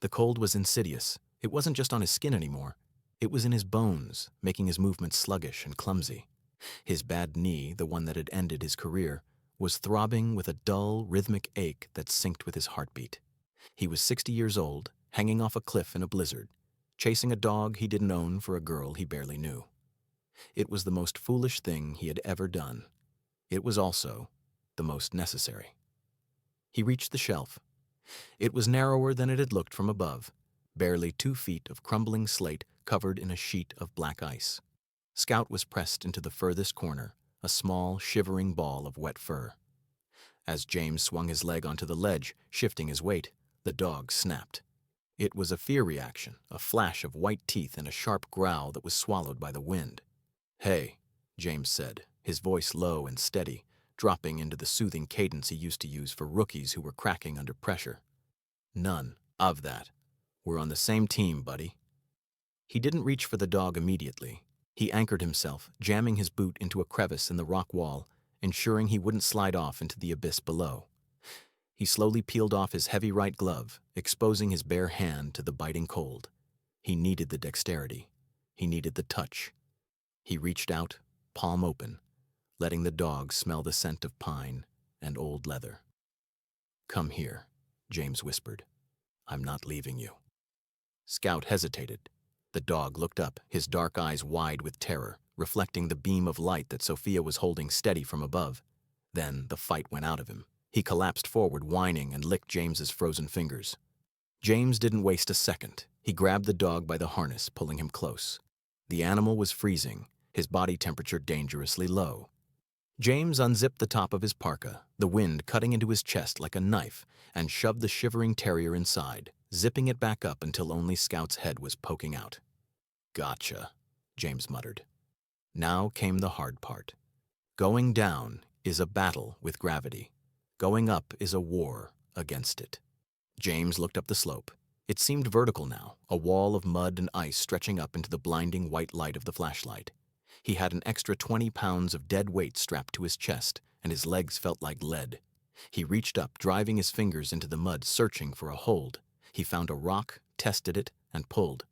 The cold was insidious. It wasn't just on his skin anymore. It was in his bones, making his movements sluggish and clumsy. His bad knee, the one that had ended his career, was throbbing with a dull, rhythmic ache that synced with his heartbeat. He was 60 years old, hanging off a cliff in a blizzard, chasing a dog he didn't own for a girl he barely knew. It was the most foolish thing he had ever done. It was also the most necessary. He reached the shelf. It was narrower than it had looked from above, barely 2 feet of crumbling slate covered in a sheet of black ice. Scout was pressed into the furthest corner, a small, shivering ball of wet fur. As James swung his leg onto the ledge, shifting his weight, the dog snapped. It was a fear reaction, a flash of white teeth and a sharp growl that was swallowed by the wind. "Hey," James said, his voice low and steady, dropping into the soothing cadence he used to use for rookies who were cracking under pressure. "None of that. We're on the same team, buddy." He didn't reach for the dog immediately. He anchored himself, jamming his boot into a crevice in the rock wall, ensuring he wouldn't slide off into the abyss below. He slowly peeled off his heavy right glove, exposing his bare hand to the biting cold. He needed the dexterity. He needed the touch. He reached out, palm open, letting the dog smell the scent of pine and old leather. "Come here," James whispered. "I'm not leaving you." Scout hesitated. The dog looked up, his dark eyes wide with terror, reflecting the beam of light that Sophia was holding steady from above. Then the fight went out of him. He collapsed forward, whining, and licked James's frozen fingers. James didn't waste a second. He grabbed the dog by the harness, pulling him close. The animal was freezing, his body temperature dangerously low. James unzipped the top of his parka, the wind cutting into his chest like a knife, and shoved the shivering terrier inside, zipping it back up until only Scout's head was poking out. "Gotcha," James muttered. Now came the hard part. Going down is a battle with gravity. Going up is a war against it. James looked up the slope. It seemed vertical now, a wall of mud and ice stretching up into the blinding white light of the flashlight. He had an extra 20 pounds of dead weight strapped to his chest, and his legs felt like lead. He reached up, driving his fingers into the mud, searching for a hold. He found a rock, tested it, and pulled.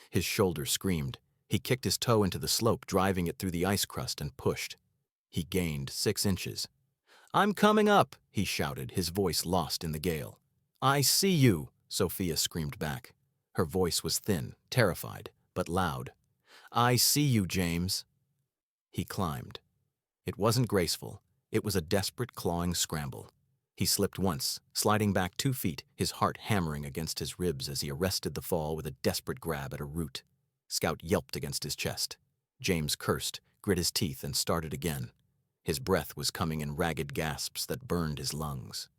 His shoulder screamed. He kicked his toe into the slope, driving it through the ice crust, and pushed. He gained 6 inches. "I'm coming up," he shouted, his voice lost in the gale. "I see you," Sophia screamed back. Her voice was thin, terrified, but loud. "I see you, James." He climbed. It wasn't graceful. It was a desperate, clawing scramble. He slipped once, sliding back 2 feet, his heart hammering against his ribs as he arrested the fall with a desperate grab at a root. Scout yelped against his chest. James cursed, grit his teeth, and started again. His breath was coming in ragged gasps that burned his lungs.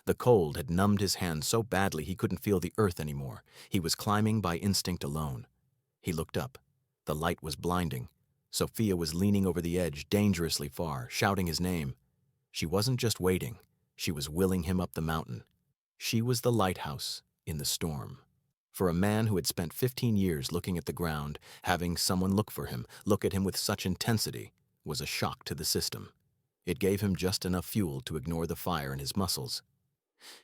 The cold had numbed his hands so badly he couldn't feel the earth anymore. He was climbing by instinct alone. He looked up. The light was blinding. Sophia was leaning over the edge, dangerously far, shouting his name. She wasn't just waiting. She was willing him up the mountain. She was the lighthouse in the storm. For a man who had spent 15 years looking at the ground, having someone look for him, look at him with such intensity, was a shock to the system. It gave him just enough fuel to ignore the fire in his muscles.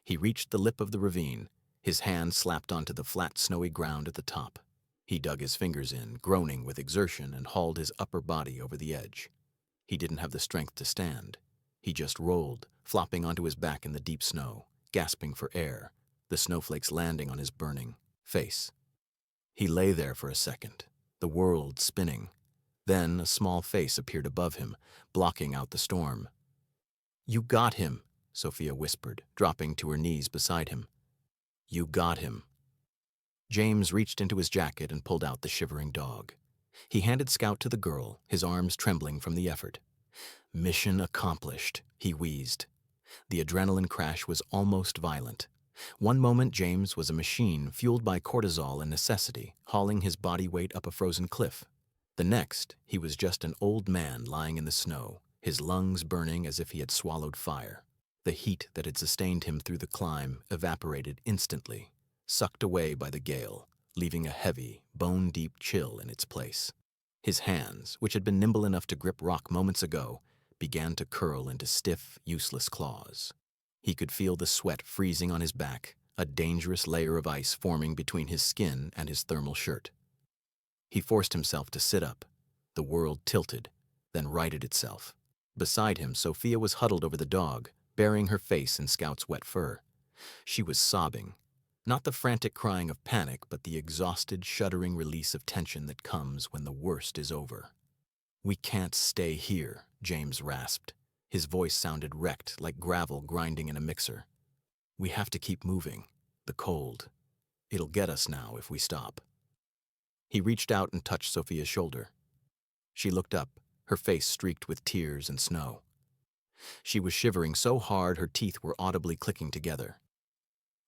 He reached the lip of the ravine. His hand slapped onto the flat, snowy ground at the top. He dug his fingers in, groaning with exertion, and hauled his upper body over the edge. He didn't have the strength to stand. He just rolled, flopping onto his back in the deep snow, gasping for air, the snowflakes landing on his burning face. He lay there for a second, the world spinning. Then a small face appeared above him, blocking out the storm. "You got him," Sophia whispered, dropping to her knees beside him. "You got him." James reached into his jacket and pulled out the shivering dog. He handed Scout to the girl, his arms trembling from the effort. "Mission accomplished," he wheezed. The adrenaline crash was almost violent. One moment James was a machine fueled by cortisol and necessity, hauling his body weight up a frozen cliff. The next, he was just an old man lying in the snow, his lungs burning as if he had swallowed fire. The heat that had sustained him through the climb evaporated instantly, sucked away by the gale, leaving a heavy, bone-deep chill in its place. His hands, which had been nimble enough to grip rock moments ago, began to curl into stiff, useless claws. He could feel the sweat freezing on his back, a dangerous layer of ice forming between his skin and his thermal shirt. He forced himself to sit up. The world tilted, then righted itself. Beside him, Sophia was huddled over the dog, burying her face in Scout's wet fur. She was sobbing. Not the frantic crying of panic, but the exhausted, shuddering release of tension that comes when the worst is over. "We can't stay here," James rasped. His voice sounded wrecked, like gravel grinding in a mixer. "We have to keep moving. The cold. It'll get us now if we stop." He reached out and touched Sophia's shoulder. She looked up, her face streaked with tears and snow. She was shivering so hard her teeth were audibly clicking together.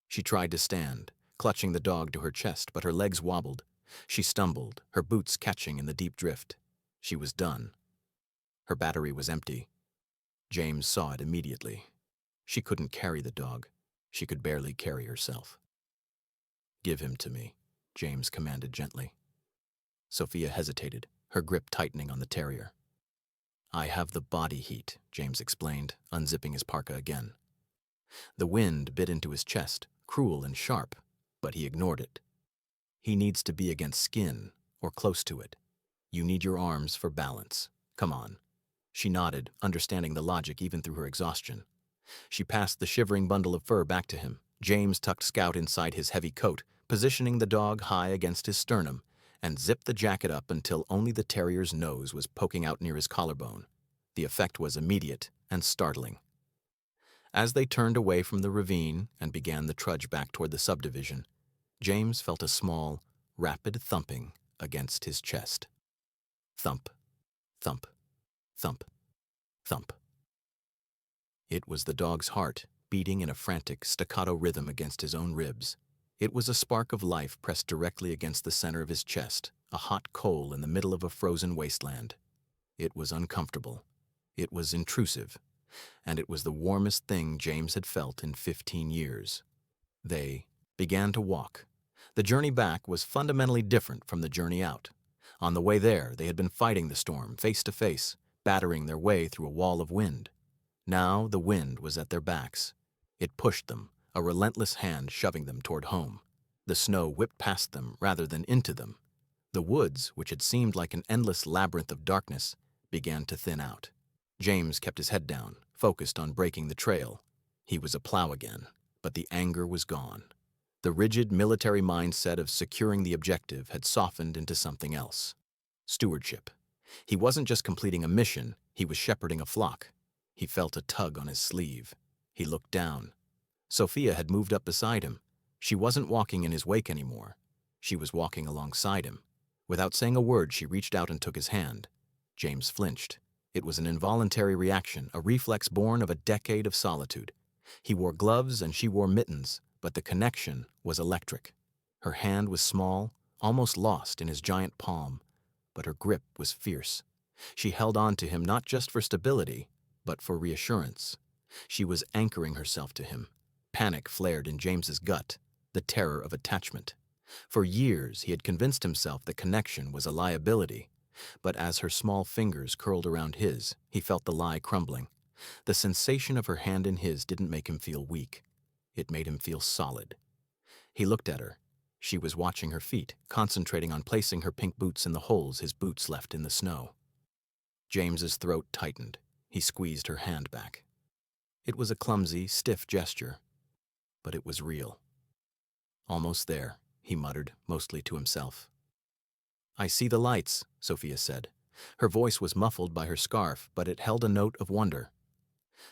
She tried to stand, clutching the dog to her chest, but her legs wobbled. She stumbled, her boots catching in the deep drift. She was done. Her battery was empty. James saw it immediately. She couldn't carry the dog. She could barely carry herself. "Give him to me," James commanded gently. Sophia hesitated, her grip tightening on the terrier. "I have the body heat," James explained, unzipping his parka again. The wind bit into his chest, cruel and sharp, but he ignored it. "He needs to be against skin, or close to it. You need your arms for balance. Come on." She nodded, understanding the logic even through her exhaustion. She passed the shivering bundle of fur back to him. James tucked Scout inside his heavy coat, positioning the dog high against his sternum, and zipped the jacket up until only the terrier's nose was poking out near his collarbone. The effect was immediate and startling. As they turned away from the ravine and began the trudge back toward the subdivision, James felt a small, rapid thumping against his chest. Thump, thump, thump, thump. It was the dog's heart, beating in a frantic, staccato rhythm against his own ribs. It was a spark of life pressed directly against the center of his chest, a hot coal in the middle of a frozen wasteland. It was uncomfortable. It was intrusive. And it was the warmest thing James had felt in 15 years. They began to walk. The journey back was fundamentally different from the journey out. On the way there, they had been fighting the storm face to face, battering their way through a wall of wind. Now the wind was at their backs. It pushed them, a relentless hand shoving them toward home. The snow whipped past them rather than into them. The woods, which had seemed like an endless labyrinth of darkness, began to thin out. James kept his head down, focused on breaking the trail. He was a plow again, but the anger was gone. The rigid military mindset of securing the objective had softened into something else. Stewardship. He wasn't just completing a mission, he was shepherding a flock. He felt a tug on his sleeve. He looked down. Sophia had moved up beside him. She wasn't walking in his wake anymore. She was walking alongside him. Without saying a word, she reached out and took his hand. James flinched. It was an involuntary reaction, a reflex born of a decade of solitude. He wore gloves and she wore mittens, but the connection was electric. Her hand was small, almost lost in his giant palm, but her grip was fierce. She held on to him not just for stability, but for reassurance. She was anchoring herself to him. Panic flared in James's gut, the terror of attachment. For years, he had convinced himself that connection was a liability. But as her small fingers curled around his, he felt the lie crumbling. The sensation of her hand in his didn't make him feel weak. It made him feel solid. He looked at her. She was watching her feet, concentrating on placing her pink boots in the holes his boots left in the snow. James's throat tightened. He squeezed her hand back. It was a clumsy, stiff gesture, but it was real. "Almost there," he muttered, mostly to himself. "I see the lights," Sophia said. Her voice was muffled by her scarf, but it held a note of wonder.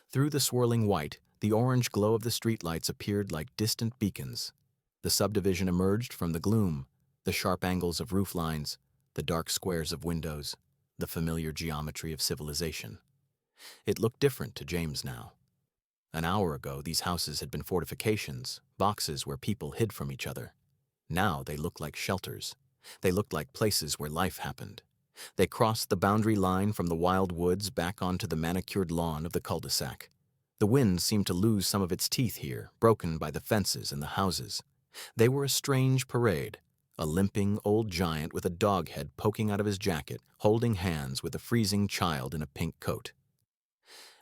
Through the swirling white, the orange glow of the streetlights appeared like distant beacons. The subdivision emerged from the gloom, the sharp angles of roof lines, the dark squares of windows, the familiar geometry of civilization. It looked different to James now. An hour ago, these houses had been fortifications, boxes where people hid from each other. Now they looked like shelters. They looked like places where life happened. They crossed the boundary line from the wild woods back onto the manicured lawn of the cul-de-sac. The wind seemed to lose some of its teeth here, broken by the fences and the houses. They were a strange parade, a limping old giant with a dog head poking out of his jacket, holding hands with a freezing child in a pink coat.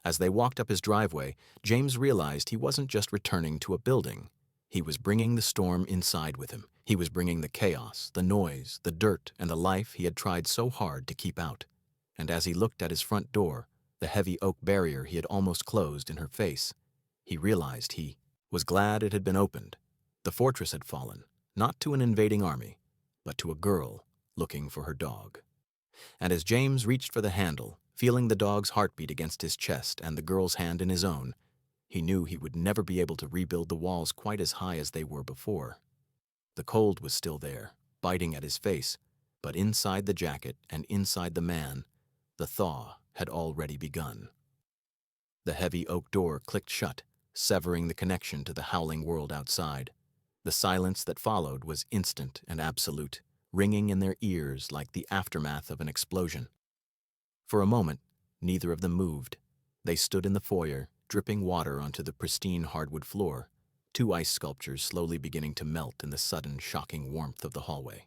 As they walked up his driveway, James realized he wasn't just returning to a building. He was bringing the storm inside with him. He was bringing the chaos, the noise, the dirt, and the life he had tried so hard to keep out. And as he looked at his front door, the heavy oak barrier he had almost closed in her face, he realized he was glad it had been opened. The fortress had fallen, not to an invading army, but to a girl looking for her dog. And as James reached for the handle, feeling the dog's heartbeat against his chest and the girl's hand in his own, he knew he would never be able to rebuild the walls quite as high as they were before. The cold was still there, biting at his face, But inside the jacket and inside the man, the thaw had already begun. The heavy oak door clicked shut, severing the connection to the howling world outside. The silence that followed was instant and absolute, ringing in their ears like the aftermath of an explosion. For a moment, neither of them moved. They stood in the foyer, dripping water onto the pristine hardwood floor, two ice sculptures slowly beginning to melt in the sudden, shocking warmth of the hallway.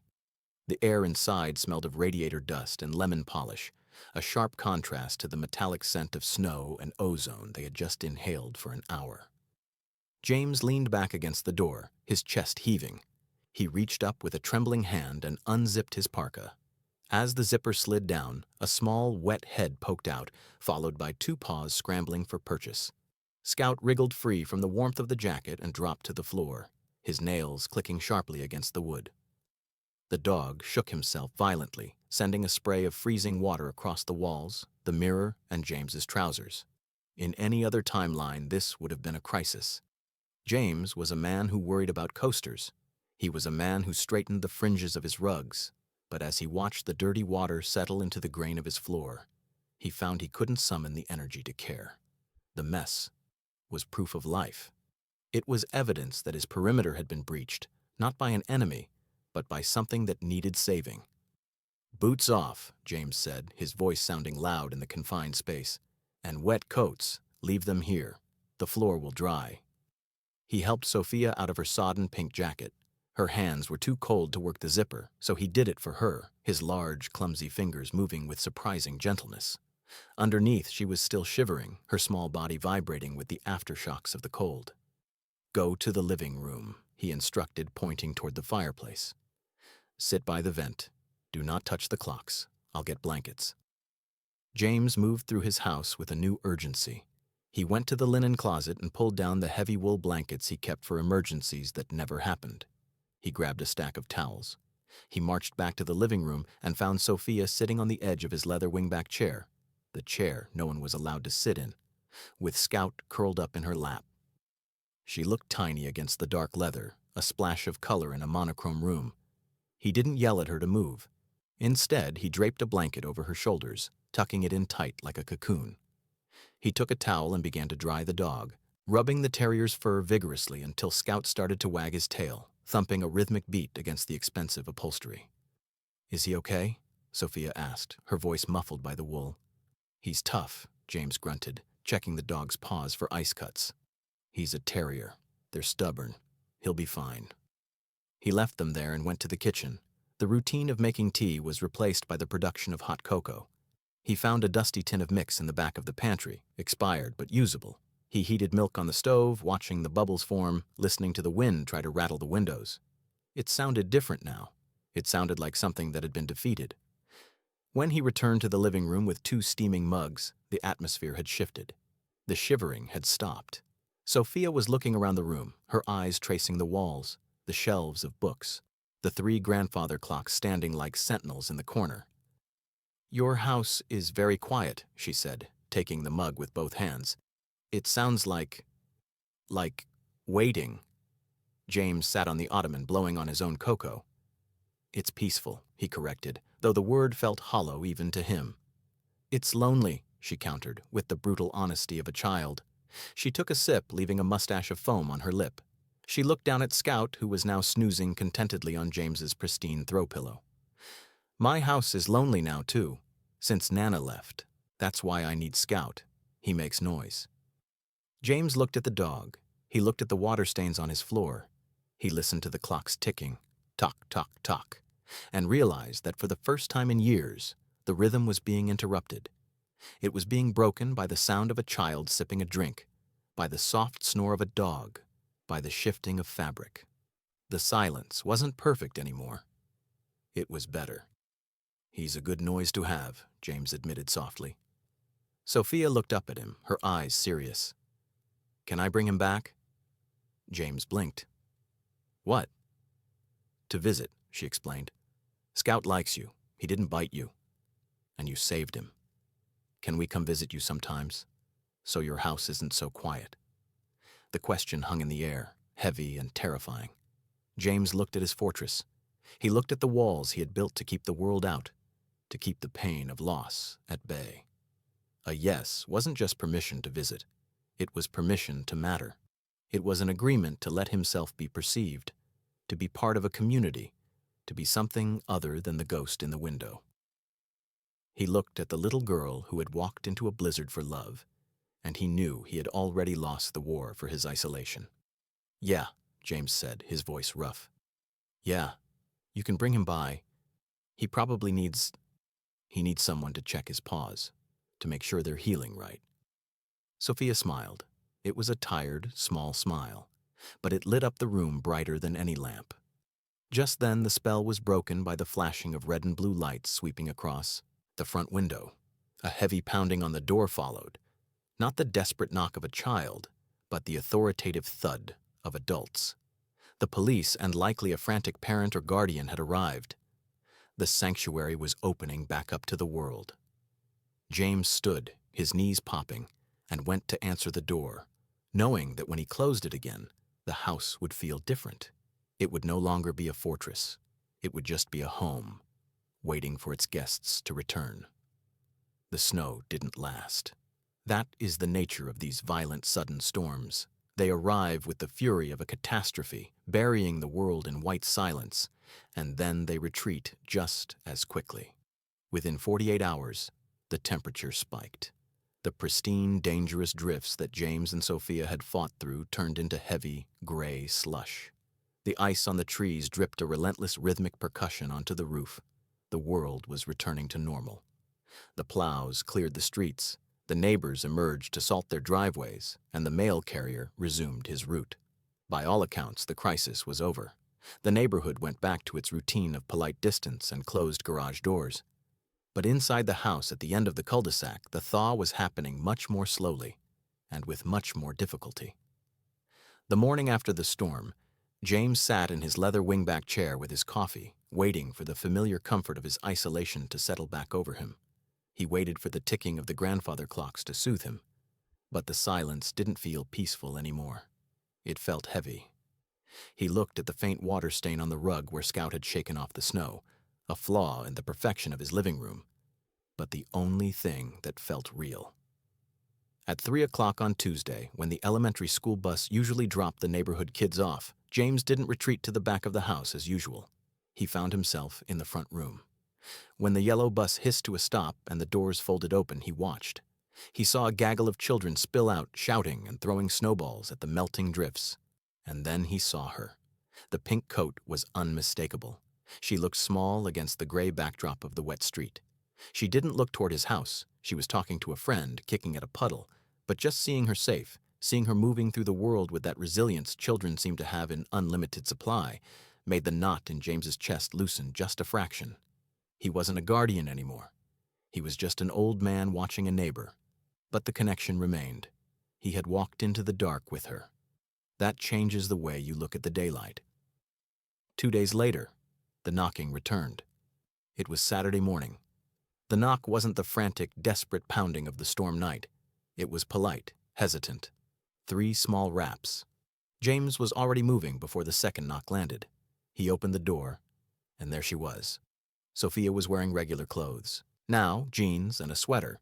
The air inside smelled of radiator dust and lemon polish, a sharp contrast to the metallic scent of snow and ozone they had just inhaled for an hour. James leaned back against the door, his chest heaving. He reached up with a trembling hand and unzipped his parka. As the zipper slid down, a small, wet head poked out, followed by two paws scrambling for purchase. Scout wriggled free from the warmth of the jacket and dropped to the floor, his nails clicking sharply against the wood. The dog shook himself violently, sending a spray of freezing water across the walls, the mirror, and James's trousers. In any other timeline, this would have been a crisis. James was a man who worried about coasters. He was a man who straightened the fringes of his rugs. But as he watched the dirty water settle into the grain of his floor, he found he couldn't summon the energy to care. The mess was proof of life. It was evidence that his perimeter had been breached, not by an enemy, but by something that needed saving. "Boots off," James said, his voice sounding loud in the confined space. "And wet coats, leave them here. The floor will dry." He helped Sophia out of her sodden pink jacket. Her hands were too cold to work the zipper, so he did it for her, his large, clumsy fingers moving with surprising gentleness. Underneath, she was still shivering, her small body vibrating with the aftershocks of the cold. "Go to the living room," he instructed, pointing toward the fireplace. "Sit by the vent. Do not touch the clocks. I'll get blankets." James moved through his house with a new urgency. He went to the linen closet and pulled down the heavy wool blankets he kept for emergencies that never happened. He grabbed a stack of towels. He marched back to the living room and found Sophia sitting on the edge of his leather wingback chair, the chair no one was allowed to sit in, with Scout curled up in her lap. She looked tiny against the dark leather, a splash of color in a monochrome room. He didn't yell at her to move. Instead, he draped a blanket over her shoulders, tucking it in tight like a cocoon. He took a towel and began to dry the dog, rubbing the terrier's fur vigorously until Scout started to wag his tail, thumping a rhythmic beat against the expensive upholstery. "Is he okay?" Sophia asked, her voice muffled by the wool. "He's tough," James grunted, checking the dog's paws for ice cuts. "He's a terrier. They're stubborn. He'll be fine." He left them there and went to the kitchen. The routine of making tea was replaced by the production of hot cocoa. He found a dusty tin of mix in the back of the pantry, expired but usable. He heated milk on the stove, watching the bubbles form, listening to the wind try to rattle the windows. It sounded different now. It sounded like something that had been defeated. When he returned to the living room with two steaming mugs, the atmosphere had shifted. The shivering had stopped. Sophia was looking around the room, her eyes tracing the walls, the shelves of books, the three grandfather clocks standing like sentinels in the corner. "Your house is very quiet," she said, taking the mug with both hands. "It sounds like waiting." James sat on the ottoman, blowing on his own cocoa. "It's peaceful," he corrected, though the word felt hollow even to him. "It's lonely," she countered, with the brutal honesty of a child. She took a sip, leaving a mustache of foam on her lip. She looked down at Scout, who was now snoozing contentedly on James's pristine throw pillow. "My house is lonely now, too. Since Nana left. That's why I need Scout. He makes noise." James looked at the dog. He looked at the water stains on his floor. He listened to the clocks ticking, tock, tock, tock, and realized that for the first time in years, the rhythm was being interrupted. It was being broken by the sound of a child sipping a drink, by the soft snore of a dog, by the shifting of fabric. The silence wasn't perfect anymore. It was better. "He's a good noise to have," James admitted softly. Sophia looked up at him, her eyes serious. "Can I bring him back?" James blinked. "What?" "To visit," she explained. "Scout likes you. He didn't bite you. And you saved him. Can we come visit you sometimes, so your house isn't so quiet?" The question hung in the air, heavy and terrifying. James looked at his fortress. He looked at the walls he had built to keep the world out, to keep the pain of loss at bay. A yes wasn't just permission to visit. It was permission to matter. It was an agreement to let himself be perceived, to be part of a community, to be something other than the ghost in the window. He looked at the little girl who had walked into a blizzard for love, and he knew he had already lost the war for his isolation. "Yeah," James said, his voice rough. "Yeah, you can bring him by. He probably needs someone to check his paws, to make sure they're healing right." Sophia smiled. It was a tired, small smile, but it lit up the room brighter than any lamp. Just then the spell was broken by the flashing of red and blue lights sweeping across the front window. A heavy pounding on the door followed, not the desperate knock of a child, but the authoritative thud of adults. The police and likely a frantic parent or guardian had arrived. The sanctuary was opening back up to the world. James stood, his knees popping, and went to answer the door, knowing that when he closed it again, the house would feel different. It would no longer be a fortress. It would just be a home, waiting for its guests to return. The snow didn't last. That is the nature of these violent, sudden storms. They arrive with the fury of a catastrophe, burying the world in white silence, and then they retreat just as quickly. Within 48 hours, the temperature spiked. The pristine, dangerous drifts that James and Sophia had fought through turned into heavy, gray slush. The ice on the trees dripped a relentless rhythmic percussion onto the roof. The world was returning to normal. The plows cleared the streets, the neighbors emerged to salt their driveways, and the mail carrier resumed his route. By all accounts, the crisis was over. The neighborhood went back to its routine of polite distance and closed garage doors. But inside the house at the end of the cul-de-sac, the thaw was happening much more slowly and with much more difficulty. The morning after the storm, James sat in his leather wingback chair with his coffee, waiting for the familiar comfort of his isolation to settle back over him. He waited for the ticking of the grandfather clocks to soothe him. But the silence didn't feel peaceful anymore. It felt heavy. He looked at the faint water stain on the rug where Scout had shaken off the snow, a flaw in the perfection of his living room, but the only thing that felt real. At 3 o'clock on Tuesday, when the elementary school bus usually dropped the neighborhood kids off, James didn't retreat to the back of the house as usual. He found himself in the front room. When the yellow bus hissed to a stop and the doors folded open, he watched. He saw a gaggle of children spill out, shouting and throwing snowballs at the melting drifts. And then he saw her. The pink coat was unmistakable. She looked small against the gray backdrop of the wet street. She didn't look toward his house. She was talking to a friend, kicking at a puddle. But just seeing her safe, seeing her moving through the world with that resilience children seem to have in unlimited supply, made the knot in James's chest loosen just a fraction. He wasn't a guardian anymore. He was just an old man watching a neighbor. But the connection remained. He had walked into the dark with her. That changes the way you look at the daylight. 2 days later, the knocking returned. It was Saturday morning. The knock wasn't the frantic, desperate pounding of the storm night. It was polite, hesitant. 3 small raps. James was already moving before the second knock landed. He opened the door, and there she was. Sophia was wearing regular clothes. Now, jeans and a sweater,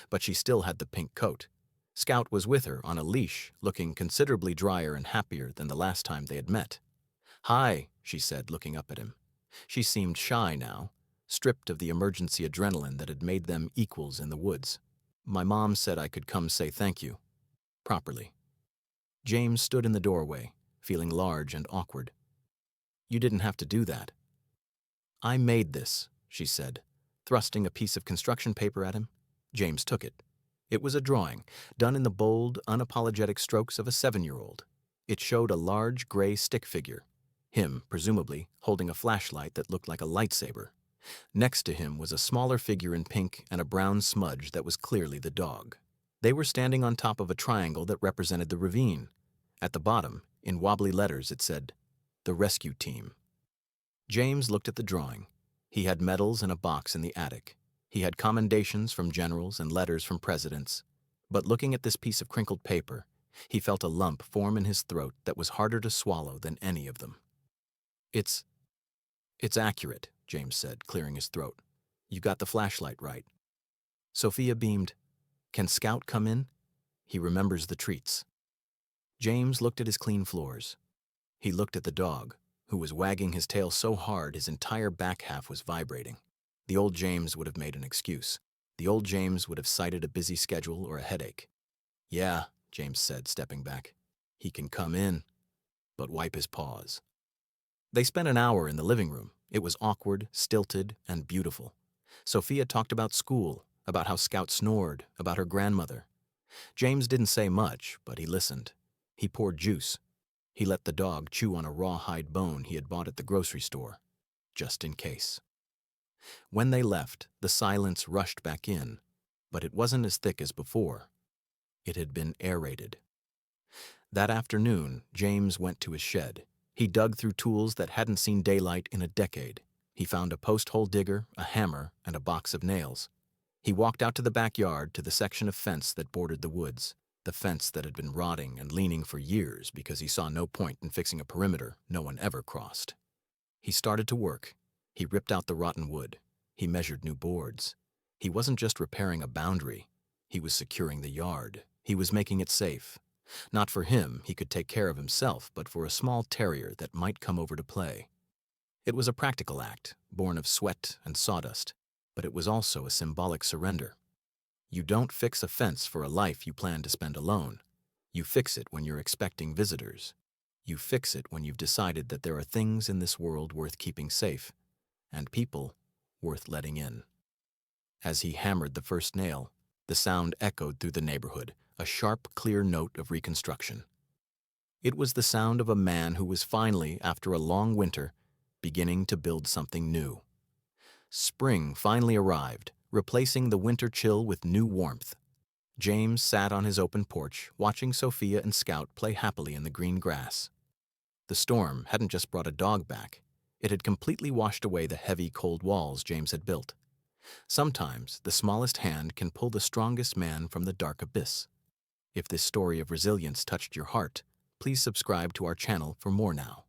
but she still had the pink coat. Scout was with her on a leash, looking considerably drier and happier than the last time they had met. "Hi," she said, looking up at him. She seemed shy now, stripped of the emergency adrenaline that had made them equals in the woods. "My mom said I could come say thank you. Properly." James stood in the doorway, feeling large and awkward. "You didn't have to do that." "I made this," she said, thrusting a piece of construction paper at him. James took it. It was a drawing, done in the bold, unapologetic strokes of a 7-year-old. It showed a large gray stick figure, him, presumably, holding a flashlight that looked like a lightsaber. Next to him was a smaller figure in pink and a brown smudge that was clearly the dog. They were standing on top of a triangle that represented the ravine. At the bottom, in wobbly letters, it said, "The Rescue Team." James looked at the drawing. He had medals in a box in the attic. He had commendations from generals and letters from presidents. But looking at this piece of crinkled paper, he felt a lump form in his throat that was harder to swallow than any of them. It's It's accurate, James said, clearing his throat. You got the flashlight right. Sophia beamed. Can Scout come in? He remembers the treats. James looked at his clean floors. He looked at the dog, who was wagging his tail so hard his entire back half was vibrating. The old James would have made an excuse. The old James would have cited a busy schedule or a headache. Yeah, James said, stepping back. He can come in, but wipe his paws. They spent an hour in the living room. It was awkward, stilted, and beautiful. Sophia talked about school, about how Scout snored, about her grandmother. James didn't say much, but he listened. He poured juice. He let the dog chew on a rawhide bone he had bought at the grocery store, just in case. When they left, the silence rushed back in, but it wasn't as thick as before. It had been aerated. That afternoon, James went to his shed. He dug through tools that hadn't seen daylight in a decade. He found a post-hole digger, a hammer, and a box of nails. He walked out to the backyard to the section of fence that bordered the woods, the fence that had been rotting and leaning for years because he saw no point in fixing a perimeter no one ever crossed. He started to work. He ripped out the rotten wood. He measured new boards. He wasn't just repairing a boundary. He was securing the yard. He was making it safe. Not for him, he could take care of himself, but for a small terrier that might come over to play. It was a practical act, born of sweat and sawdust, but it was also a symbolic surrender. You don't fix a fence for a life you plan to spend alone. You fix it when you're expecting visitors. You fix it when you've decided that there are things in this world worth keeping safe, and people worth letting in. As he hammered the first nail, the sound echoed through the neighborhood, a sharp, clear note of reconstruction. It was the sound of a man who was finally, after a long winter, beginning to build something new. Spring finally arrived, replacing the winter chill with new warmth. James sat on his open porch, watching Sophia and Scout play happily in the green grass. The storm hadn't just brought a dog back. It had completely washed away the heavy, cold walls James had built. Sometimes, the smallest hand can pull the strongest man from the dark abyss. If this story of resilience touched your heart, please subscribe to our channel for more now.